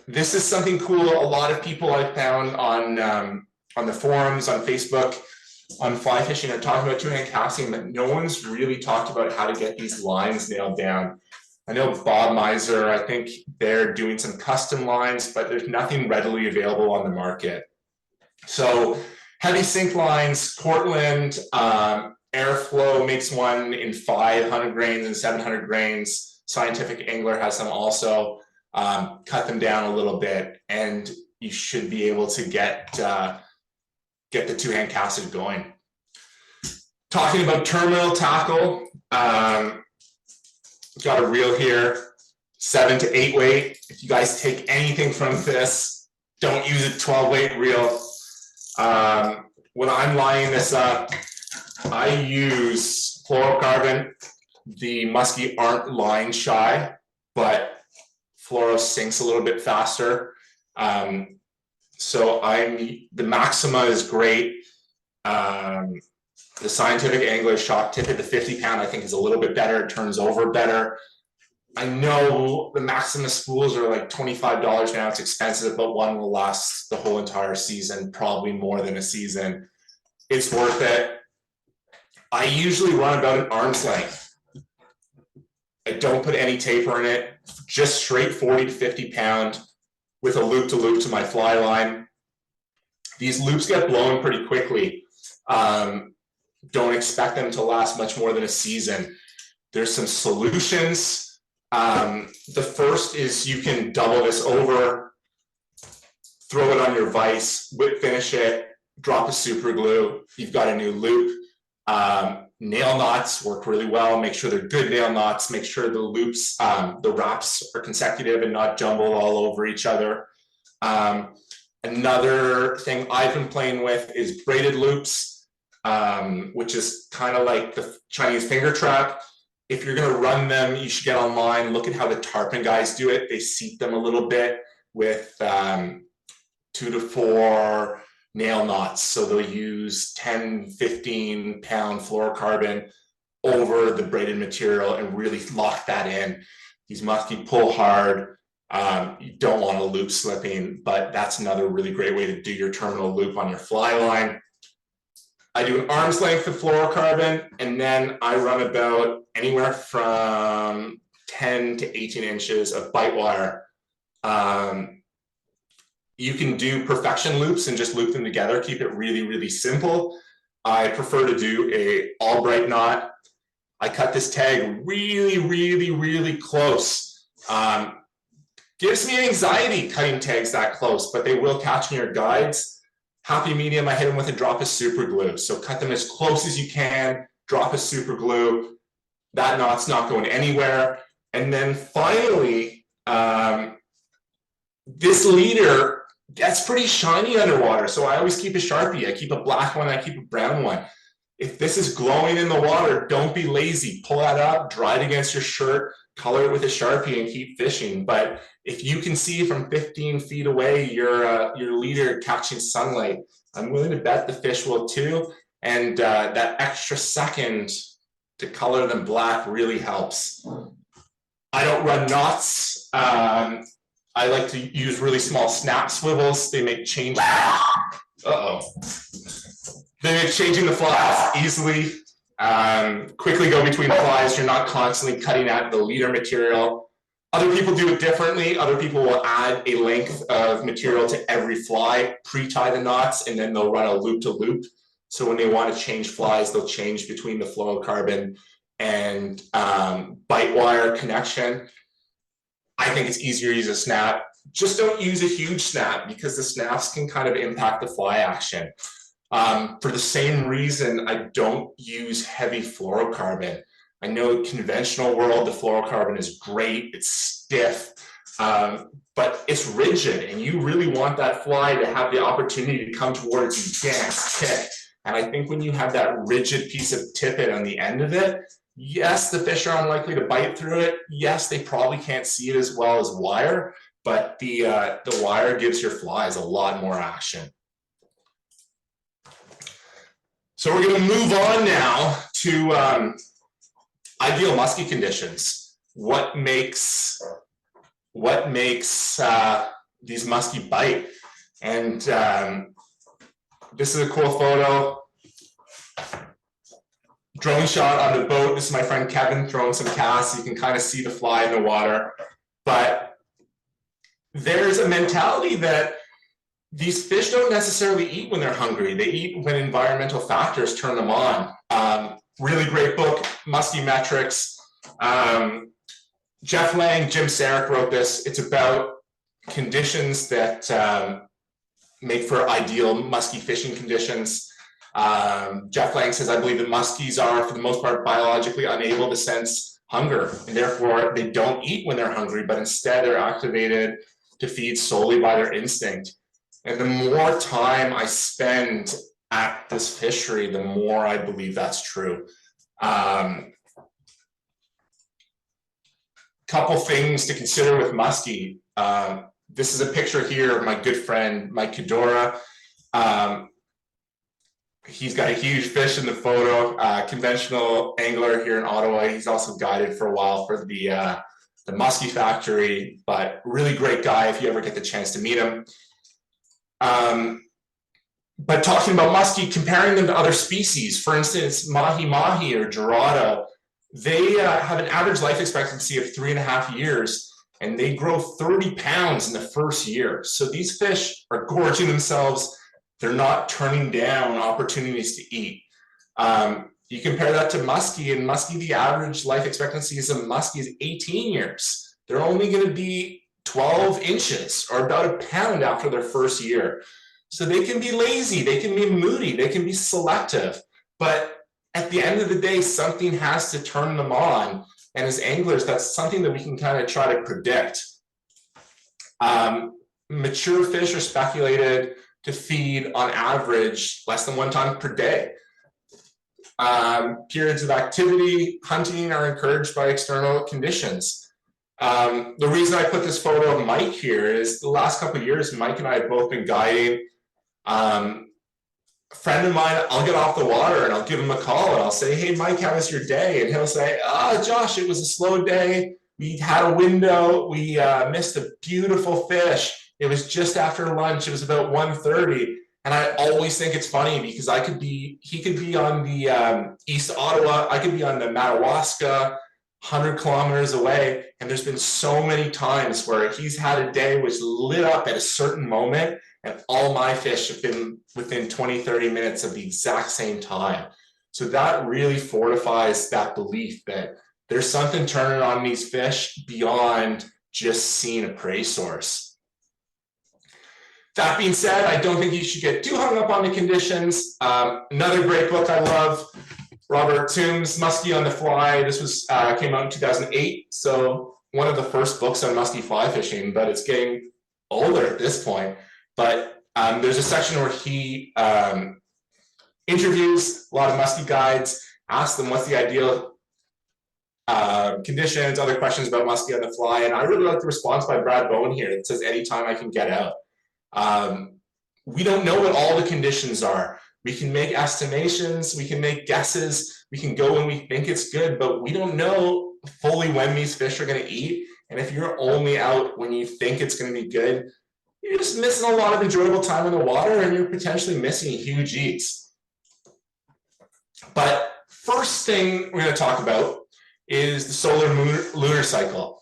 this is something cool. A lot of people I've found on the forums, on Facebook, on fly fishing are talking about two-hand casting, but no one's really talked about how to get these lines nailed down. I know Bob Miser, I think they're doing some custom lines, but there's nothing readily available on the market. So heavy sink lines, Cortland, Airflow makes one in 500 grains and 700 grains. Scientific Angler has some also. Cut them down a little bit, and you should be able to get the two-hand casted going. Talking about terminal tackle, got a reel here, 7 to 8 weight. If you guys take anything from this, don't use a 12 weight reel. When I'm lining this up, I use fluorocarbon. The Musky aren't line shy, but fluoro sinks a little bit faster. So the Maxima is great. The Scientific Angler shock tip at the 50 pound, I think, is a little bit better. It turns over better. I know the Maxima spools are like $25 now. It's expensive, but one will last the whole entire season, probably more than a season. It's worth it. I usually run about an arm's length. I don't put any taper in it, just straight 40 to 50 pound with a loop to loop to my fly line. These loops get blown pretty quickly. Don't expect them to last much more than a season. There's some solutions. The first is you can double this over, throw it on your vise, whip finish it, drop a super glue, you've got a new loop. Nail knots work really well. Make sure they're good nail knots. Make sure the loops, the wraps are consecutive and not jumbled all over each other. Another thing I've been playing with is braided loops, which is kind of like the Chinese finger trap. If you're going to run them, you should get online, look at how the tarpon guys do it. They seat them a little bit with 2 to 4 nail knots. So they'll use 10, 15 pound fluorocarbon over the braided material and really lock that in. These musky pull hard. You don't want a loop slipping, but that's another really great way to do your terminal loop on your fly line. I do an arm's length of fluorocarbon, and then I run about anywhere from 10 to 18 inches of bite wire. You can do perfection loops and just loop them together, keep it really, really simple. I prefer to do a Albright knot. I cut this tag really, really, really close. Gives me anxiety cutting tags that close, but they will catch in your guides. Happy medium, I hit them with a drop of super glue. So cut them as close as you can, drop a super glue. That knot's not going anywhere. And then finally, this leader gets pretty shiny underwater. So I always keep a Sharpie. I keep a black one, I keep a brown one. If this is glowing in the water, don't be lazy. Pull that up, dry it against your shirt, color it with a Sharpie and keep fishing. But if you can see from 15 feet away your leader catching sunlight, I'm willing to bet the fish will too. And that extra second to color them black really helps. I don't run knots. I like to use really small snap swivels. They make change. They make changing the flies easily. Quickly go between flies. You're not constantly cutting out the leader material. Other people do it differently. Other people will add a length of material to every fly, pre-tie the knots, and then they'll run a loop to loop. So when they want to change flies, they'll change between the fluorocarbon and bite wire connection. I think it's easier to use a snap. Just don't use a huge snap because the snaps can kind of impact the fly action. For the same reason, I don't use heavy fluorocarbon. I know in conventional world, the fluorocarbon is great, it's stiff, but it's rigid, and you really want that fly to have the opportunity to come towards you, dance, kick. And I think when you have that rigid piece of tippet on the end of it, yes, the fish are unlikely to bite through it. Yes, they probably can't see it as well as wire, but the wire gives your flies a lot more action. So we're going to move on now to ideal musky conditions. What makes these musky bite? And this is a cool photo. Drone shot on the boat. This is my friend Kevin throwing some casts. You can kind of see the fly in the water. But there's a mentality that these fish don't necessarily eat when they're hungry. They eat when environmental factors turn them on. Really great book, Musky Metrics. Jeff Lang, Jim Sarek wrote this. It's about conditions that make for ideal musky fishing conditions. Jeff Lang says, I believe that muskies are, for the most part, biologically unable to sense hunger, and therefore they don't eat when they're hungry, but instead they're activated to feed solely by their instinct. And the more time I spend at this fishery, the more I believe that's true. Couple things to consider with muskie. This is a picture here of my good friend Mike Cadora. He's got a huge fish in the photo, conventional angler here in Ottawa. He's also guided for a while for the Musky factory, but really great guy if you ever get the chance to meet him. But talking about muskie, comparing them to other species, for instance, mahi-mahi or dorado, they have an average life expectancy of 3.5 years, and they grow 30 pounds in the first year. So these fish are gorging themselves. They're not turning down opportunities to eat. You compare that to muskie, and muskie, the average life expectancy of muskie is 18 years. They're only going to be 12 inches or about a pound after their first year. So they can be lazy, they can be moody, they can be selective, but at the end of the day, something has to turn them on. And as anglers, that's something that we can kind of try to predict. Mature fish are speculated to feed on average less than 1 ton per day. Periods of activity, hunting are encouraged by external conditions. The reason I put this photo of Mike here is the last couple of years, Mike and I have both been guiding. A friend of mine, I'll get off the water and I'll give him a call and I'll say, hey, Mike, how was your day? And he'll say, Josh, it was a slow day. We had a window. We missed a beautiful fish. It was just after lunch. It was about 1:30. And I always think it's funny because he could be on the East Ottawa. I could be on the Madawaska, 100 kilometers away. And there's been so many times where he's had a day which lit up at a certain moment, and all my fish have been within 20, 30 minutes of the exact same time. So that really fortifies that belief that there's something turning on these fish beyond just seeing a prey source. That being said, I don't think you should get too hung up on the conditions. Another great book I love, Robert Toombs, Musky on the Fly. This was came out in 2008. So one of the first books on musky fly fishing, but it's getting older at this point. But there's a section where he interviews a lot of musky guides, asks them what's the ideal conditions, other questions about musky on the fly. And I really like the response by Brad Bowen here. It says, anytime I can get out. We don't know what all the conditions are. We can make estimations, we can make guesses, we can go when we think it's good, but we don't know fully when these fish are going to eat. And if you're only out when you think it's going to be good, you're just missing a lot of enjoyable time in the water, and you're potentially missing huge eats. But first thing we're going to talk about is the solar lunar cycle.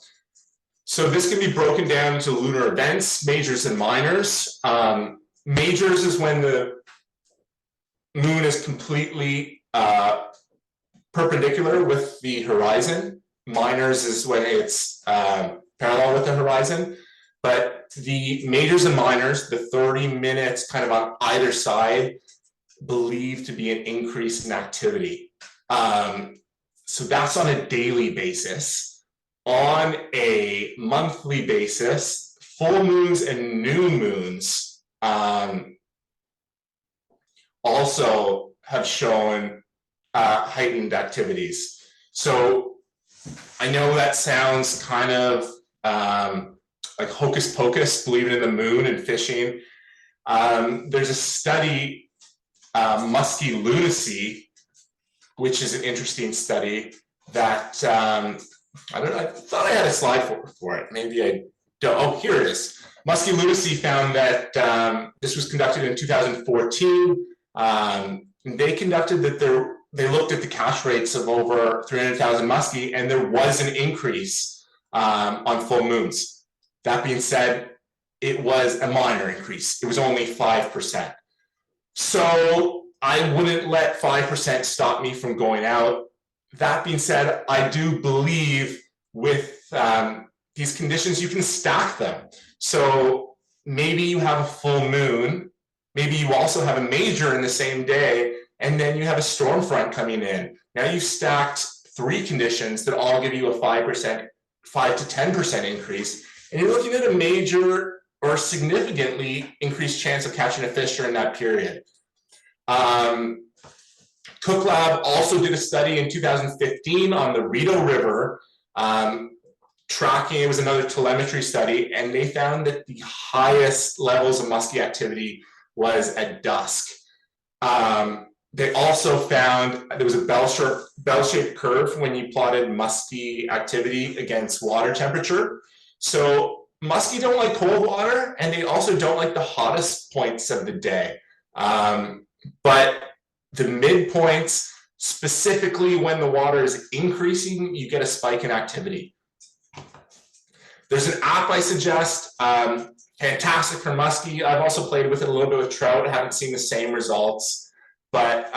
So this can be broken down into lunar events, majors and minors. Majors is when the moon is completely perpendicular with the horizon. Minors is when it's parallel with the horizon. But the majors and minors, the 30 minutes kind of on either side, believed to be an increase in activity. So that's on a daily basis. On a monthly basis, full moons and new moons also have shown heightened activities. So I know that sounds kind of like hocus pocus, believing in the moon and fishing. There's a study, Musky lunacy, which is an interesting study that I thought I had a slide for it. Maybe I don't. Oh, here it is. Musky lunacy found that this was conducted in 2014. They conducted that they looked at the catch rates of over 300,000 muskie, and there was an increase on full moons. That being said, it was a minor increase. It was only 5%. So I wouldn't let 5% stop me from going out. That being said, I do believe with these conditions, you can stack them. So maybe you have a full moon, maybe you also have a major in the same day, and then you have a storm front coming in. Now you've stacked 3 conditions that all give you a 5 to 10% increase, and you're looking at a major or significantly increased chance of catching a fish during that period. Cook Lab also did a study in 2015 on the Rideau River, tracking, it was another telemetry study, and they found that the highest levels of muskie activity was at dusk. They also found there was a bell-shaped curve when you plotted muskie activity against water temperature. So muskie don't like cold water, and they also don't like the hottest points of the day. But the midpoints, specifically when the water is increasing, you get a spike in activity. There's an app I suggest, fantastic for muskie. I've also played with it a little bit with trout. I haven't seen the same results. But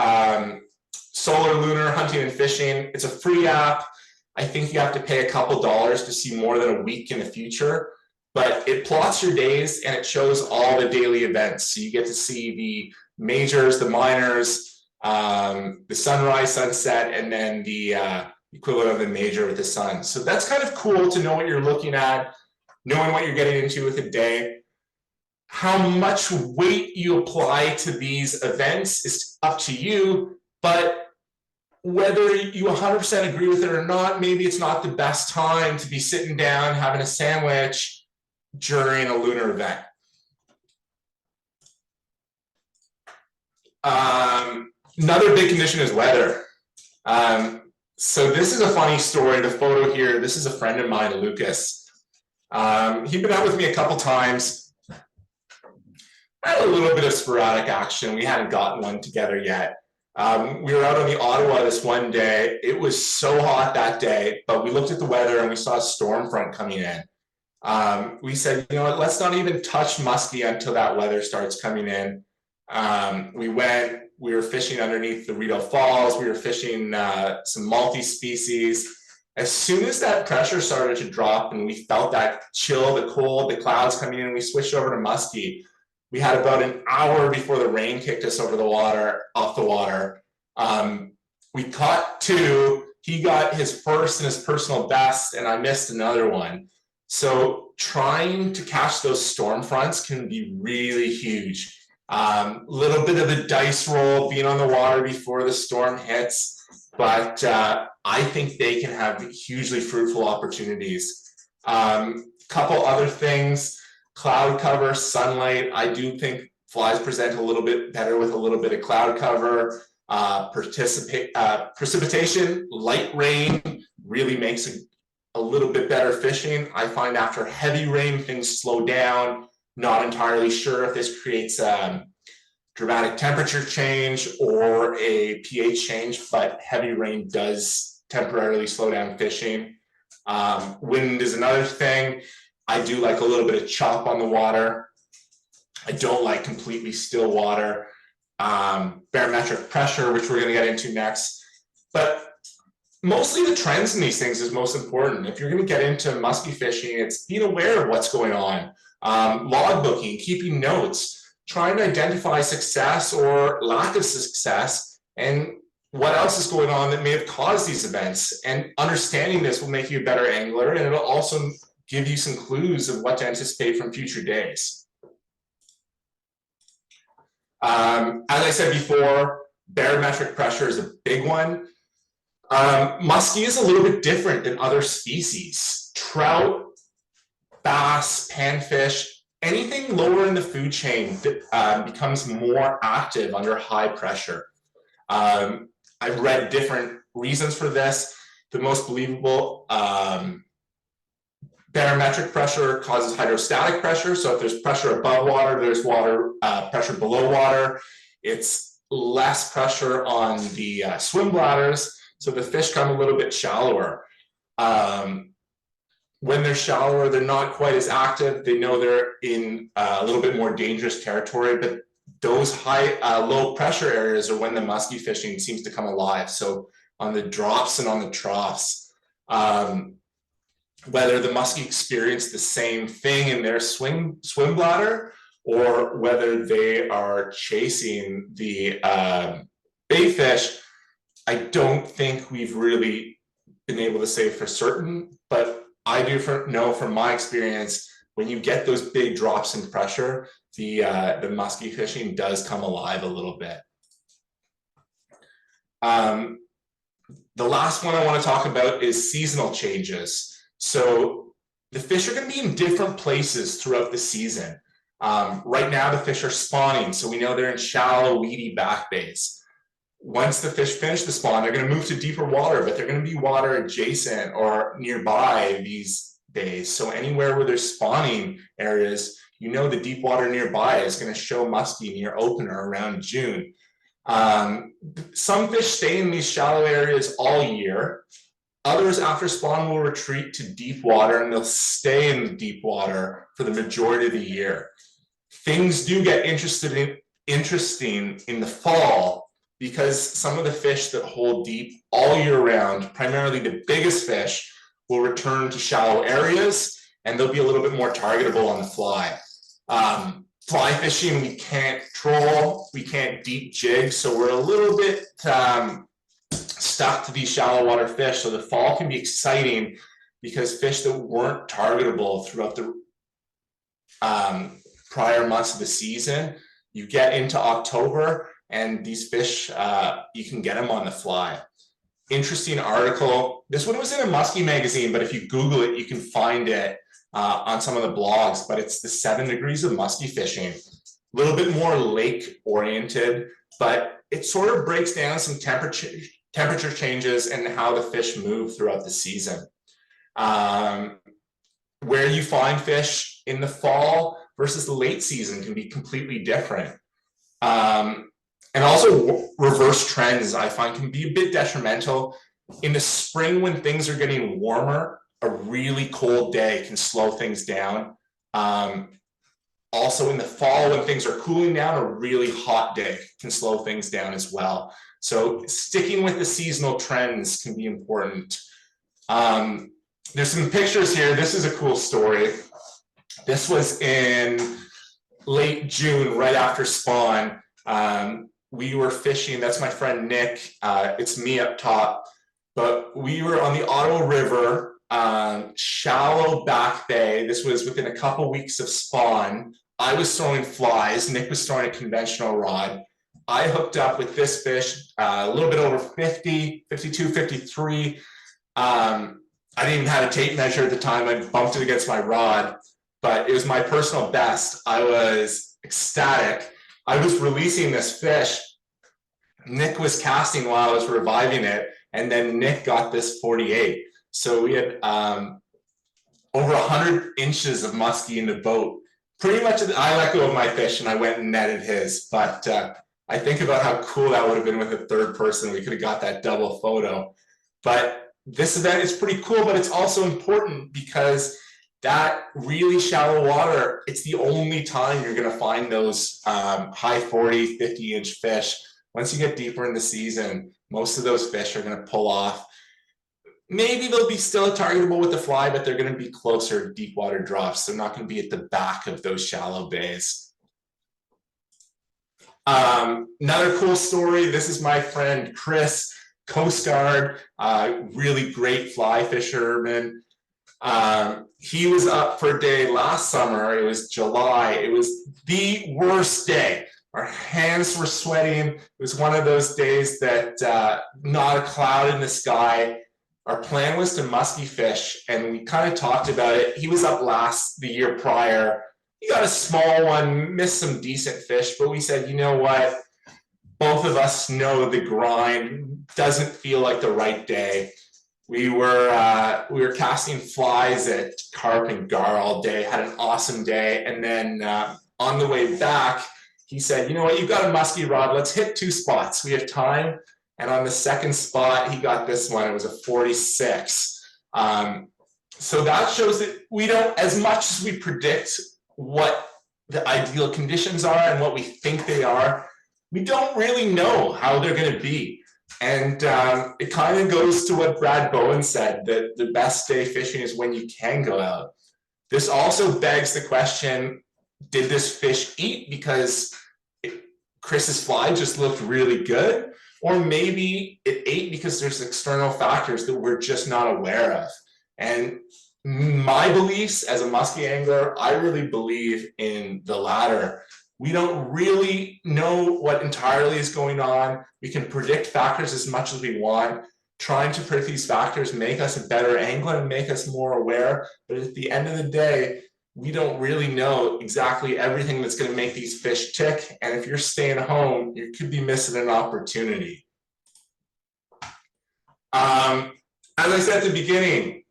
Solar Lunar Hunting and Fishing, it's a free app. I think you have to pay a couple dollars to see more than a week in the future. But it plots your days and it shows all the daily events. So you get to see the majors, the minors, the sunrise, sunset, and then the equivalent of the major with the sun. So that's kind of cool to know what you're looking at, knowing what you're getting into with a day. How much weight you apply to these events is up to you, but whether you 100% agree with it or not, maybe it's not the best time to be sitting down having a sandwich during a lunar event. Another big condition is weather. So this is a funny story. The photo here, this is a friend of mine, Lucas. He'd been out with me a couple times. I had a little bit of sporadic action. We hadn't gotten one together yet. We were out on the Ottawa this one day. It was so hot that day, but we looked at the weather and we saw a storm front coming in. We said, you know what, let's not even touch muskie until that weather starts coming in. We were fishing underneath the Rideau Falls. We were fishing some multi-species. As soon as that pressure started to drop and we felt that chill, the cold, the clouds coming in, we switched over to muskie. We had about an hour before the rain kicked us over the water, off the water. We caught 2. He got his first and his personal best, and I missed another one. So trying to catch those storm fronts can be really huge. Little bit of a dice roll being on the water before the storm hits, but I think they can have hugely fruitful opportunities. Couple other things. Cloud cover, sunlight. I do think flies present a little bit better with a little bit of cloud cover. Precipitation, light rain really makes a little bit better fishing. I find after heavy rain, things slow down. Not entirely sure if this creates dramatic temperature change or a pH change, but heavy rain does temporarily slow down fishing. Wind is another thing. I do like a little bit of chop on the water. I don't like completely still water. Barometric pressure, which we're going to get into next. But mostly the trends in these things is most important. If you're going to get into musky fishing, it's being aware of what's going on. Log booking, keeping notes, trying to identify success or lack of success, and what else is going on that may have caused these events. And understanding this will make you a better angler, and it'll also give you some clues of what to anticipate from future days. As I said before, barometric pressure is a big one. Musky is a little bit different than other species. Trout, bass, panfish, anything lower in the food chain becomes more active under high pressure. I've read different reasons for this. The most believable, barometric pressure causes hydrostatic pressure. So if there's pressure above water, there's water pressure below water. It's less pressure on the swim bladders, so the fish come a little bit shallower. When they're shallower, they're not quite as active. They know they're in a little bit more dangerous territory, but those high, low pressure areas are when the musky fishing seems to come alive. So on the drops and on the troughs, whether the musky experience the same thing in their swim bladder, or whether they are chasing the bait fish, I don't think we've really been able to say for certain, but I do know from my experience, when you get those big drops in pressure, the musky fishing does come alive a little bit. The last one I want to talk about is seasonal changes. So the fish are going to be in different places throughout the season. Right now, the fish are spawning, so we know they're in shallow, weedy back bays. Once the fish finish the spawn, they're going to move to deeper water, but they're going to be water adjacent or nearby these bays. So anywhere where there's spawning areas, you know the deep water nearby is going to show musky in your opener around June. Some fish stay in these shallow areas all year. Others after spawn will retreat to deep water, and they'll stay in the deep water for the majority of the year. Things do get interesting in the fall, because some of the fish that hold deep all year round, primarily the biggest fish, will return to shallow areas, and they'll be a little bit more targetable on the fly. Fly fishing, we can't troll, we can't deep jig, so we're a little bit stuck to these shallow water fish. So the fall can be exciting because fish that weren't targetable throughout the prior months of the season, you get into October, and these fish, you can get them on the fly. Interesting article. This one was in a Musky magazine, but if you Google it, you can find it on some of the blogs, but it's the 7 degrees of musky fishing. A little bit more lake oriented, but it sort of breaks down some temperature changes and how the fish move throughout the season. Where you find fish in the fall versus the late season can be completely different. And also reverse trends, I find, can be a bit detrimental. In the spring, when things are getting warmer, a really cold day can slow things down. Also in the fall, when things are cooling down, a really hot day can slow things down as well. So sticking with the seasonal trends can be important. There's some pictures here. This is a cool story. This was in late June, right after spawn. We were fishing, that's my friend Nick, it's me up top, but we were on the Ottawa River, shallow back bay. This was within a couple weeks of spawn. I was throwing flies, Nick was throwing a conventional rod. I hooked up with this fish, a little bit over 50, 52, 53. I didn't even have a tape measure at the time. I bumped it against my rod, but it was my personal best. I was ecstatic. I was releasing this fish. Nick was casting while I was reviving it, and then Nick got this 48. So we had over 100 inches of musky in the boat. Pretty much, I let go of my fish and I went and netted his. But I think about how cool that would have been with a third person. We could have got that double photo. But this event is pretty cool, but it's also important because that really shallow water, it's the only time you're going to find those high 40, 50-inch fish. Once you get deeper in the season, most of those fish are going to pull off. Maybe they'll be still targetable with the fly, but they're going to be closer to deep water drops. They're not going to be at the back of those shallow bays. Another cool story. This is my friend Chris, Coast Guard, really great fly fisherman. He was up for a day last summer. It was July. It was the worst day. Our hands were sweating. It was one of those days that not a cloud in the sky. Our plan was to musky fish, and we kind of talked about it. He was up the year prior. He got a small one, missed some decent fish, but we said, you know what? Both of us know the grind doesn't feel like the right day. We were casting flies at carp and gar all day, had an awesome day, and then on the way back, he said, you know what, you've got a musky rod, let's hit 2 spots. We have time. And on the second spot, he got this one. It was a 46. So that shows that we don't, as much as we predict what the ideal conditions are and what we think they are, we don't really know how they're going to be. And it kind of goes to what Brad Bowen said, that the best day fishing is when you can go out. This also begs the question, did this fish eat because Chris's fly just looked really good? Or maybe it ate because there's external factors that we're just not aware of. And my beliefs as a musky angler, I really believe in the latter. We don't really know what entirely is going on. We can predict factors as much as we want. Trying to predict these factors make us a better angler and make us more aware. But at the end of the day, we don't really know exactly everything that's going to make these fish tick. And if you're staying home, you could be missing an opportunity. As I said at the beginning,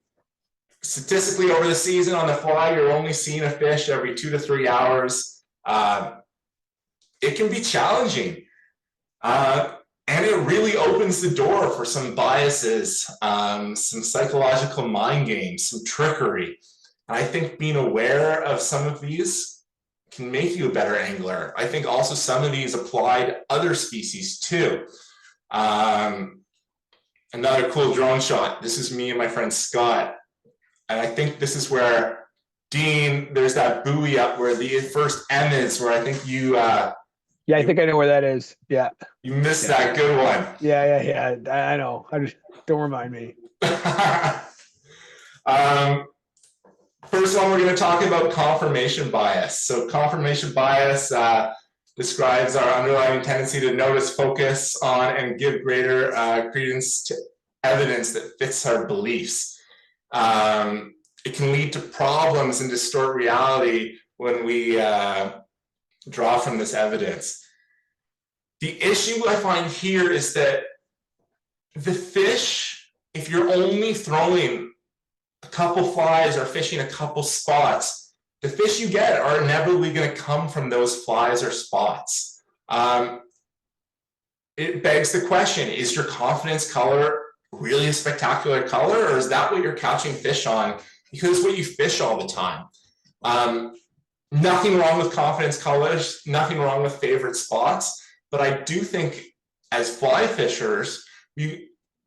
statistically over the season on the fly, you're only seeing a fish every 2 to 3 hours. It can be challenging. And it really opens the door for some biases, some psychological mind games, some trickery. I think being aware of some of these can make you a better angler. I think also some of these apply to other species too. Another cool drone shot. This is me and my friend Scott. And I think this is where, Dean, there's that buoy up where the first M is, where I think you... yeah, I think I know where that is. Yeah. You missed that good one. Yeah. I know. Don't remind me. First one, we're going to talk about confirmation bias. So confirmation bias describes our underlying tendency to notice, focus on, and give greater credence to evidence that fits our beliefs. It can lead to problems and distort reality when we draw from this evidence. The issue I find here is that the fish, if you're only throwing a couple flies or fishing a couple spots, the fish you get are inevitably going to come from those flies or spots. It begs the question, is your confidence color really a spectacular color, or is that what you're catching fish on because it's what you fish all the time? Nothing wrong with confidence colors, nothing wrong with favorite spots, but I do think as fly fishers,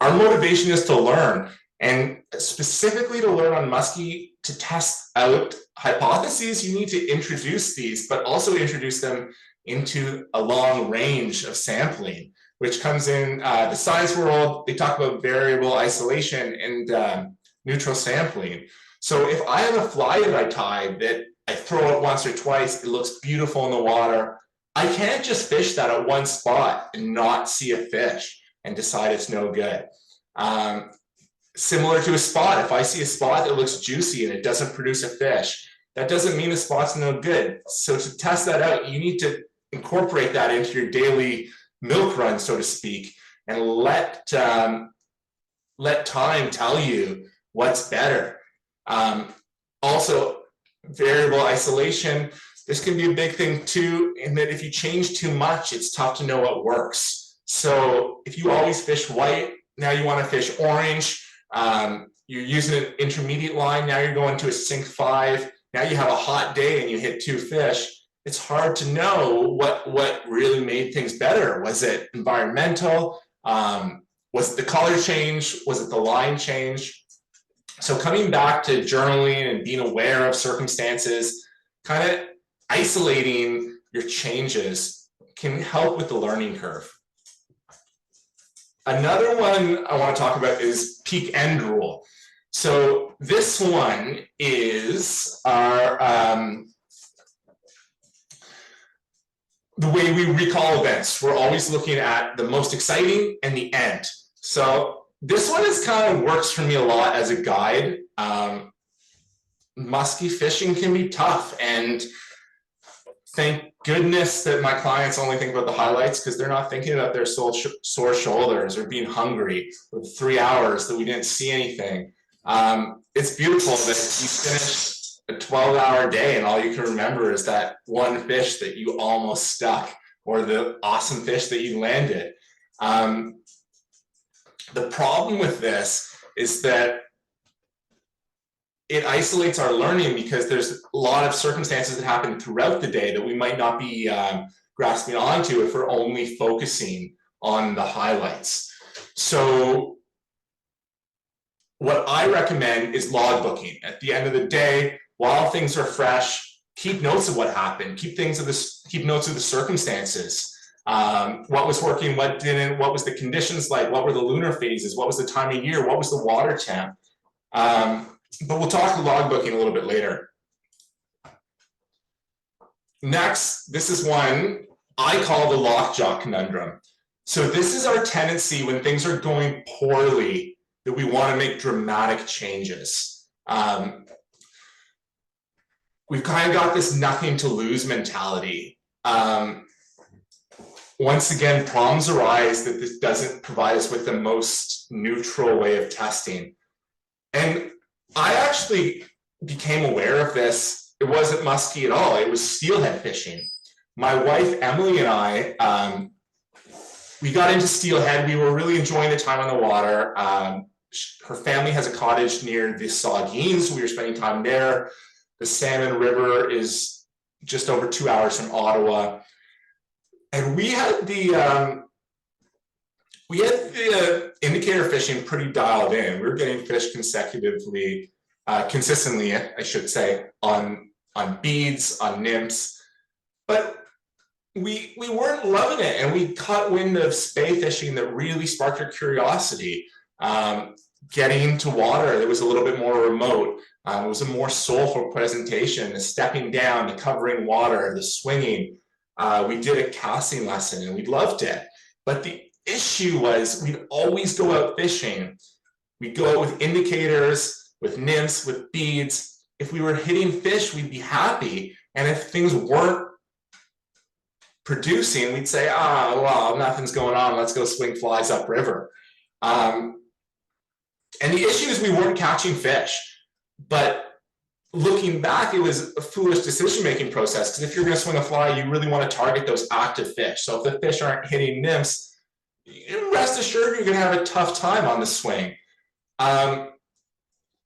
our motivation is to learn. And specifically to learn on muskie, to test out hypotheses, you need to introduce these, but also introduce them into a long range of sampling, which comes in the science world. They talk about variable isolation and neutral sampling. So if I have a fly that I tie that I throw it once or twice, it looks beautiful in the water, I can't just fish that at one spot and not see a fish and decide it's no good. Similar to a spot, if I see a spot that looks juicy and it doesn't produce a fish, that doesn't mean the spot's no good. So to test that out, you need to incorporate that into your daily milk run, so to speak, and let time tell you what's better. Also, variable isolation, this can be a big thing too, in that if you change too much, it's tough to know what works. So if you always fish white, now you want to fish orange, You're using an intermediate line, now you're going to a sink 5. Now you have a hot day and you hit 2 fish. It's hard to know what really made things better. Was it environmental? Was it the color change? Was it the line change? So coming back to journaling and being aware of circumstances, kind of isolating your changes can help with the learning curve. Another one I want to talk about is peak end rule. So this one is our the way we recall events. We're always looking at the most exciting and the end. So this one is kind of works for me a lot as a guide. Musky fishing can be tough, and thank goodness that my clients only think about the highlights, because they're not thinking about their sore shoulders or being hungry with 3 hours that we didn't see anything. It's beautiful that you finished a 12-hour day and all you can remember is that one fish that you almost stuck, or the awesome fish that you landed. The problem with this is that it isolates our learning, because there's a lot of circumstances that happen throughout the day that we might not be grasping onto if we're only focusing on the highlights. So what I recommend is log booking. At the end of the day, while things are fresh, keep notes of what happened, keep notes of the circumstances. What was working, what didn't, what was the conditions like, what were the lunar phases, what was the time of year, what was the water temp. But we'll talk log booking a little bit later. Next, this is one I call the lockjaw conundrum. So this is our tendency when things are going poorly that we want to make dramatic changes. We've kind of got this nothing to lose mentality. Once again, problems arise that this doesn't provide us with the most neutral way of testing. And I actually became aware of this. It wasn't musky at all. It was steelhead fishing. My wife, Emily, and I, we got into steelhead. We were really enjoying the time on the water. Her family has a cottage near the Saugeen, so we were spending time there. The Salmon River is just over 2 hours from Ottawa. And we had the indicator fishing pretty dialed in. We were getting fish consistently, I should say, on beads, on nymphs, but we weren't loving it, and we caught wind of spay fishing that really sparked our curiosity. Getting to water that was a little bit more remote. It was a more soulful presentation, the stepping down, the covering water, the swinging. We did a casting lesson and we loved it. But the issue was we'd always go out fishing. We'd go out with indicators, with nymphs, with beads. If we were hitting fish, we'd be happy. And if things weren't producing, we'd say, well, nothing's going on. Let's go swing flies upriver. And the issue is we weren't catching fish. But looking back, it was a foolish decision-making process, because if you're going to swing a fly, you really want to target those active fish. So if the fish aren't hitting nymphs, rest assured you're going to have a tough time on the swing.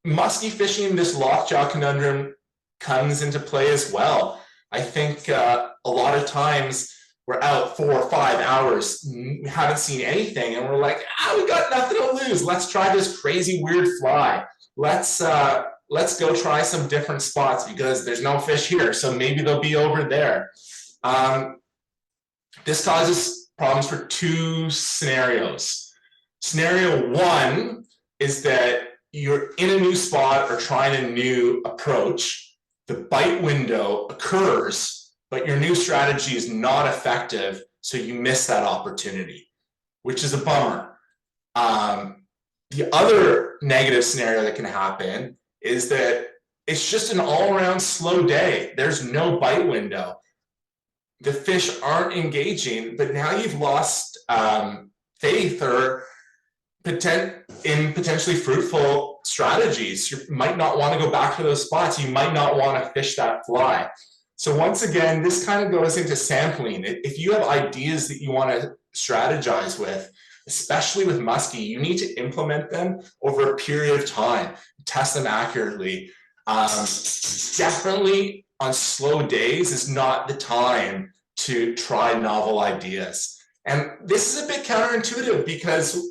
Musky fishing, this lockjaw conundrum comes into play as well. I think a lot of times we're out 4 or 5 hours, we haven't seen anything, and we're like, we got nothing to lose. Let's try this crazy weird fly. Let's go try some different spots, because there's no fish here, so maybe they'll be over there. This causes problems for 2 scenarios. Scenario 1 is that you're in a new spot or trying a new approach. The bite window occurs, but your new strategy is not effective, so you miss that opportunity, which is a bummer. The other negative scenario that can happen is that it's just an all-around slow day. There's no bite window. The fish aren't engaging, but now you've lost faith or in potentially fruitful strategies. You might not want to go back to those spots. You might not want to fish that fly. So once again, this kind of goes into sampling. If you have ideas that you want to strategize with, especially with muskie, you need to implement them over a period of time, test them accurately. Definitely on slow days is not the time to try novel ideas. And this is a bit counterintuitive because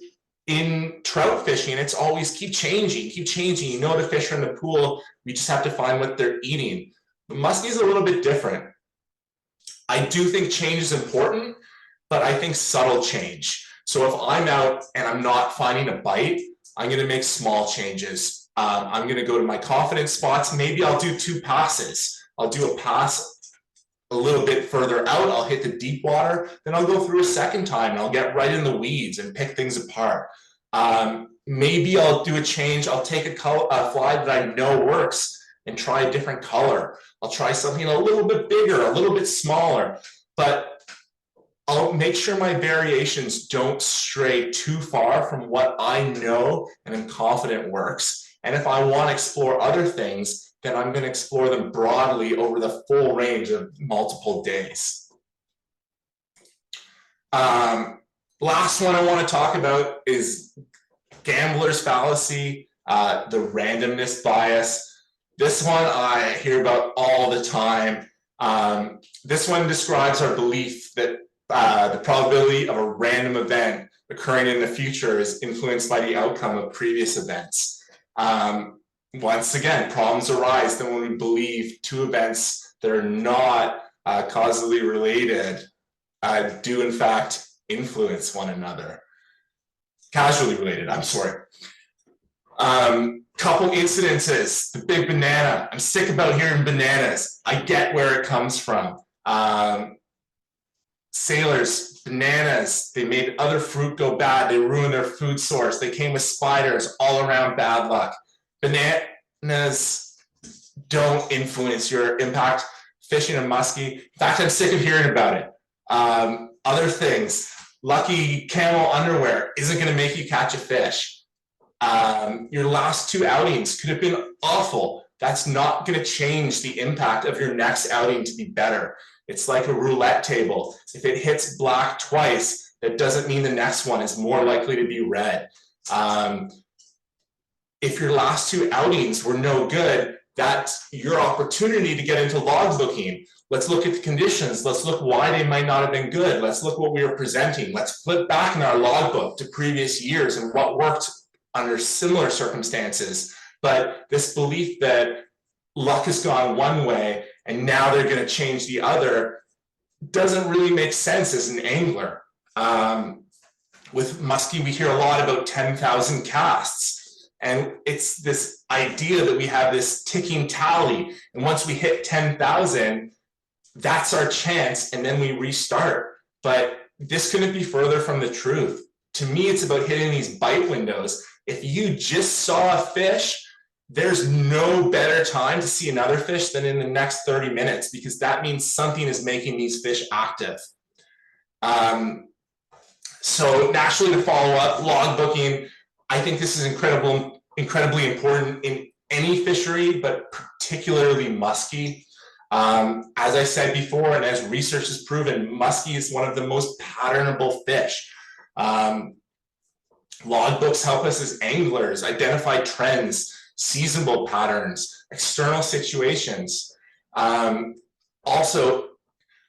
in trout fishing, it's always keep changing. You know the fish are in the pool, we just have to find what they're eating. But muskie is a little bit different. I do think change is important, but I think subtle change. So if I'm out and I'm not finding a bite, I'm going to make small changes. I'm going to go to my confidence spots. Maybe I'll do 2 passes. I'll do a pass a little bit further out. I'll hit the deep water. Then I'll go through a second time and I'll get right in the weeds and pick things apart. Maybe I'll do a change. I'll take a fly that I know works and try a different color. I'll try something a little bit bigger, a little bit smaller, but I'll make sure my variations don't stray too far from what I know and am confident works. And if I want to explore other things, then I'm going to explore them broadly over the full range of multiple days. Last one I want to talk about is gambler's fallacy, the randomness bias. This one I hear about all the time. This one describes our belief that the probability of a random event occurring in the future is influenced by the outcome of previous events. Once again, problems arise then when we believe 2 events that are not causally related do in fact influence one another. Causally related, I'm sorry. Couple incidences, the big banana. I'm sick about hearing bananas. I get where it comes from. Sailors, bananas, they made other fruit go bad. They ruined their food source. They came with spiders, all around bad luck. Bananas don't influence your impact fishing and muskie. In fact, I'm sick of hearing about it. Other things, lucky camel underwear isn't going to make you catch a fish. Your last 2 outings could have been awful. That's not going to change the impact of your next outing to be better. It's like a roulette table. If it hits black twice, that doesn't mean the next one is more likely to be red. If your last 2 outings were no good, that's your opportunity to get into logbooking. Let's look at the conditions. Let's look why they might not have been good. Let's look what we were presenting. Let's flip back in our logbook to previous years and what worked under similar circumstances. But this belief that luck has gone one way and now they're going to change the other doesn't really make sense as an angler. With muskie, we hear a lot about 10,000 casts. And it's this idea that we have this ticking tally. And once we hit 10,000, that's our chance, and then we restart. But this couldn't be further from the truth. To me, it's about hitting these bite windows. If you just saw a fish, there's no better time to see another fish than in the next 30 minutes, because that means something is making these fish active. So naturally, to follow up, logbooking, I think this is incredibly important in any fishery, but particularly muskie. As I said before, and as research has proven, muskie is one of the most patternable fish. Logbooks help us as anglers identify trends, seasonal patterns, external situations. Also,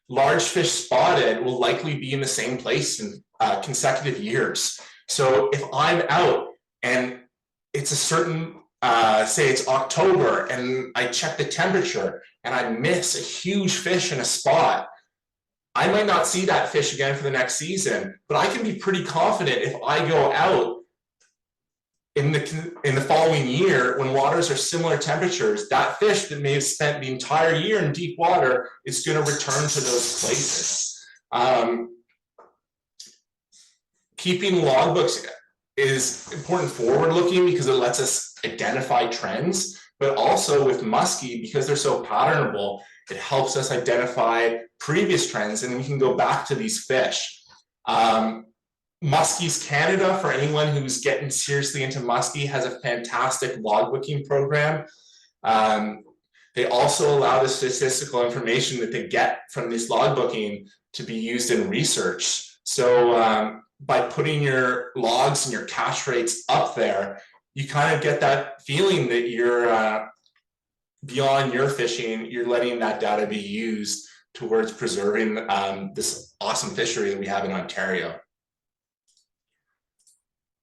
large fish spotted will likely be in the same place in consecutive years. So if I'm out and it's a certain, say it's October, and I check the temperature and I miss a huge fish in a spot, I might not see that fish again for the next season, but I can be pretty confident if I go out in the following year when waters are similar temperatures, that fish that may have spent the entire year in deep water is going to return to those places. Keeping logbooks is important forward-looking because it lets us identify trends, but also with muskie, because they're so patternable, it helps us identify previous trends, and we can go back to these fish. Muskies Canada, for anyone who's getting seriously into muskie, has a fantastic logbooking program. They also allow the statistical information that they get from this logbooking to be used in research. So by putting your logs and your catch rates up there, you kind of get that feeling that you're beyond your fishing, you're letting that data be used towards preserving this awesome fishery that we have in Ontario.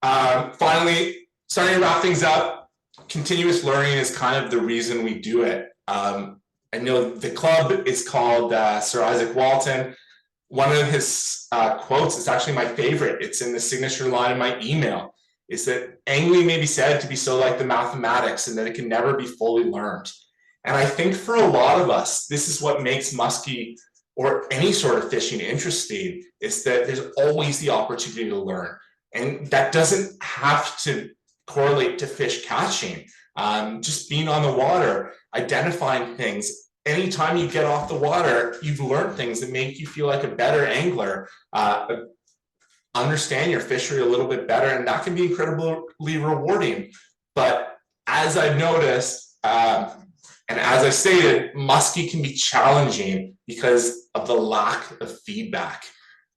Finally, starting to wrap things up, continuous learning is kind of the reason we do it. I know the club is called Sir Izaak Walton. One of his quotes is actually my favorite. It's in the signature line of my email. Is that angling may be said to be so like the mathematics and that it can never be fully learned. And I think for a lot of us, this is what makes muskie or any sort of fishing interesting, is that there's always the opportunity to learn. And that doesn't have to correlate to fish catching. Just being on the water, identifying things. Anytime you get off the water, you've learned things that make you feel like a better angler, understand your fishery a little bit better, and that can be incredibly rewarding. But as I've noticed, and as I stated, muskie can be challenging because of the lack of feedback.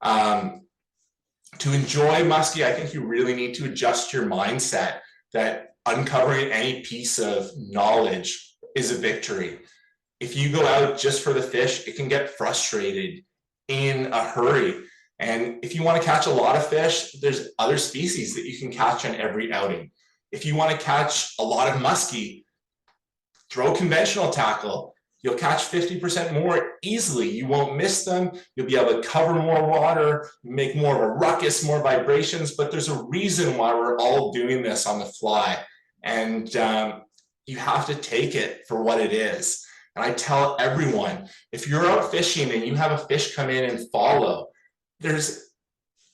To enjoy muskie, I think you really need to adjust your mindset that uncovering any piece of knowledge is a victory. If you go out just for the fish, it can get frustrated in a hurry. And if you want to catch a lot of fish, there's other species that you can catch on every outing. If you want to catch a lot of muskie, throw conventional tackle. You'll catch 50% more easily. You won't miss them. You'll be able to cover more water, make more of a ruckus, more vibrations, but there's a reason why we're all doing this on the fly. And you have to take it for what it is. And I tell everyone, if you're out fishing and you have a fish come in and follow, there's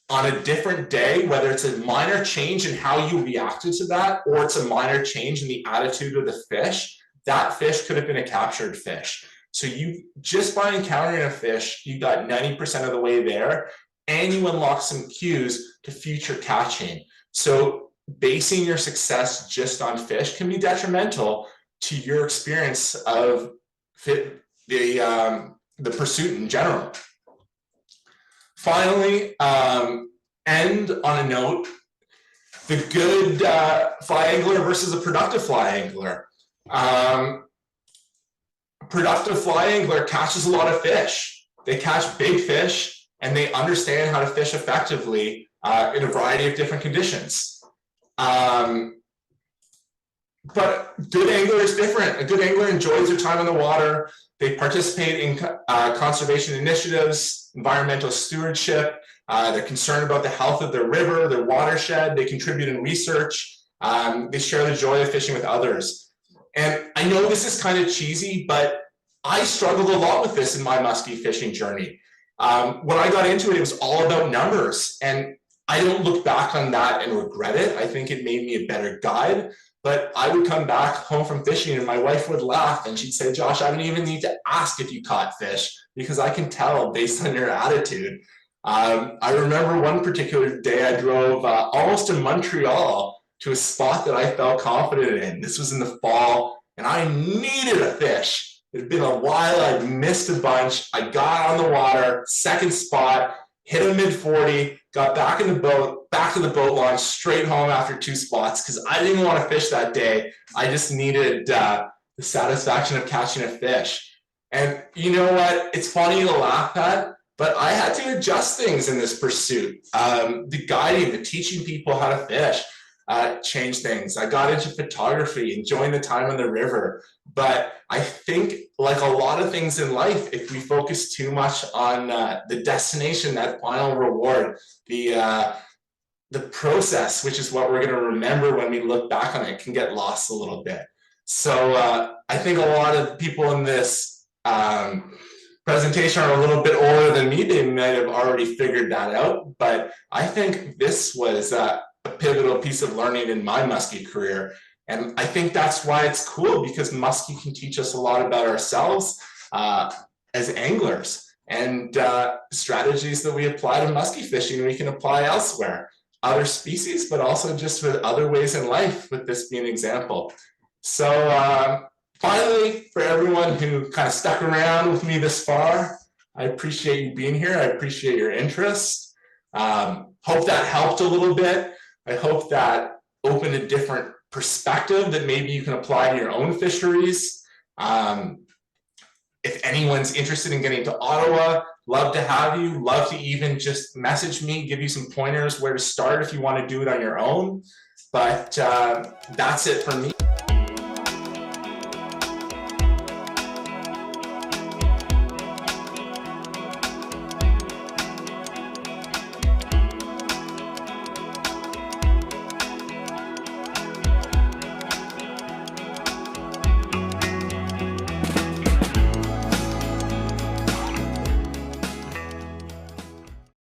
on a different day, whether it's a minor change in how you reacted to that, or it's a minor change in the attitude of the fish, that fish could have been a captured fish. So you, just by encountering a fish, you got 90% of the way there, and you unlock some cues to future catching. So basing your success just on fish can be detrimental to your experience of the pursuit in general. Finally, end on a note, the good fly angler versus a productive fly angler. Productive fly angler catches a lot of fish. They catch big fish and they understand how to fish effectively in a variety of different conditions. But good angler is different. A good angler enjoys their time on the water. They participate in conservation initiatives, environmental stewardship. They're concerned about the health of their river, their watershed. They contribute in research. They share the joy of fishing with others. And I know this is kind of cheesy, but I struggled a lot with this in my musky fishing journey. When I got into it, it was all about numbers. And I don't look back on that and regret it. I think it made me a better guide. But I would come back home from fishing and my wife would laugh and she'd say, Josh, I don't even need to ask if you caught fish because I can tell based on your attitude. I remember one particular day I drove almost to Montreal to a spot that I felt confident in. This was in the fall and I needed a fish. It had been a while, I'd missed a bunch. I got on the water, second spot, hit a mid-40, got back in the boat, back to the boat launch, straight home after 2 spots because I didn't want to fish that day. I just needed the satisfaction of catching a fish. And you know what? It's funny to laugh at, but I had to adjust things in this pursuit. The guiding, the teaching people how to fish changed things. I got into photography, enjoying the time on the river. But I think, like a lot of things in life, if we focus too much on the destination, that final reward, the process, which is what we're going to remember when we look back on it, can get lost a little bit. So I think a lot of people in this presentation are a little bit older than me. They might have already figured that out. But I think this was a pivotal piece of learning in my muskie career. And I think that's why it's cool, because muskie can teach us a lot about ourselves as anglers, and strategies that we apply to muskie fishing we can apply elsewhere, other species, but also just with other ways in life, with this being an example. So finally, for everyone who kind of stuck around with me this far, I appreciate you being here. I appreciate your interest. hope that helped a little bit. I hope that opened a different perspective that maybe you can apply to your own fisheries. If anyone's interested in getting to Ottawa, love to have you. Love to even just message me, give you some pointers where to start if you want to do it on your own. But that's it for me.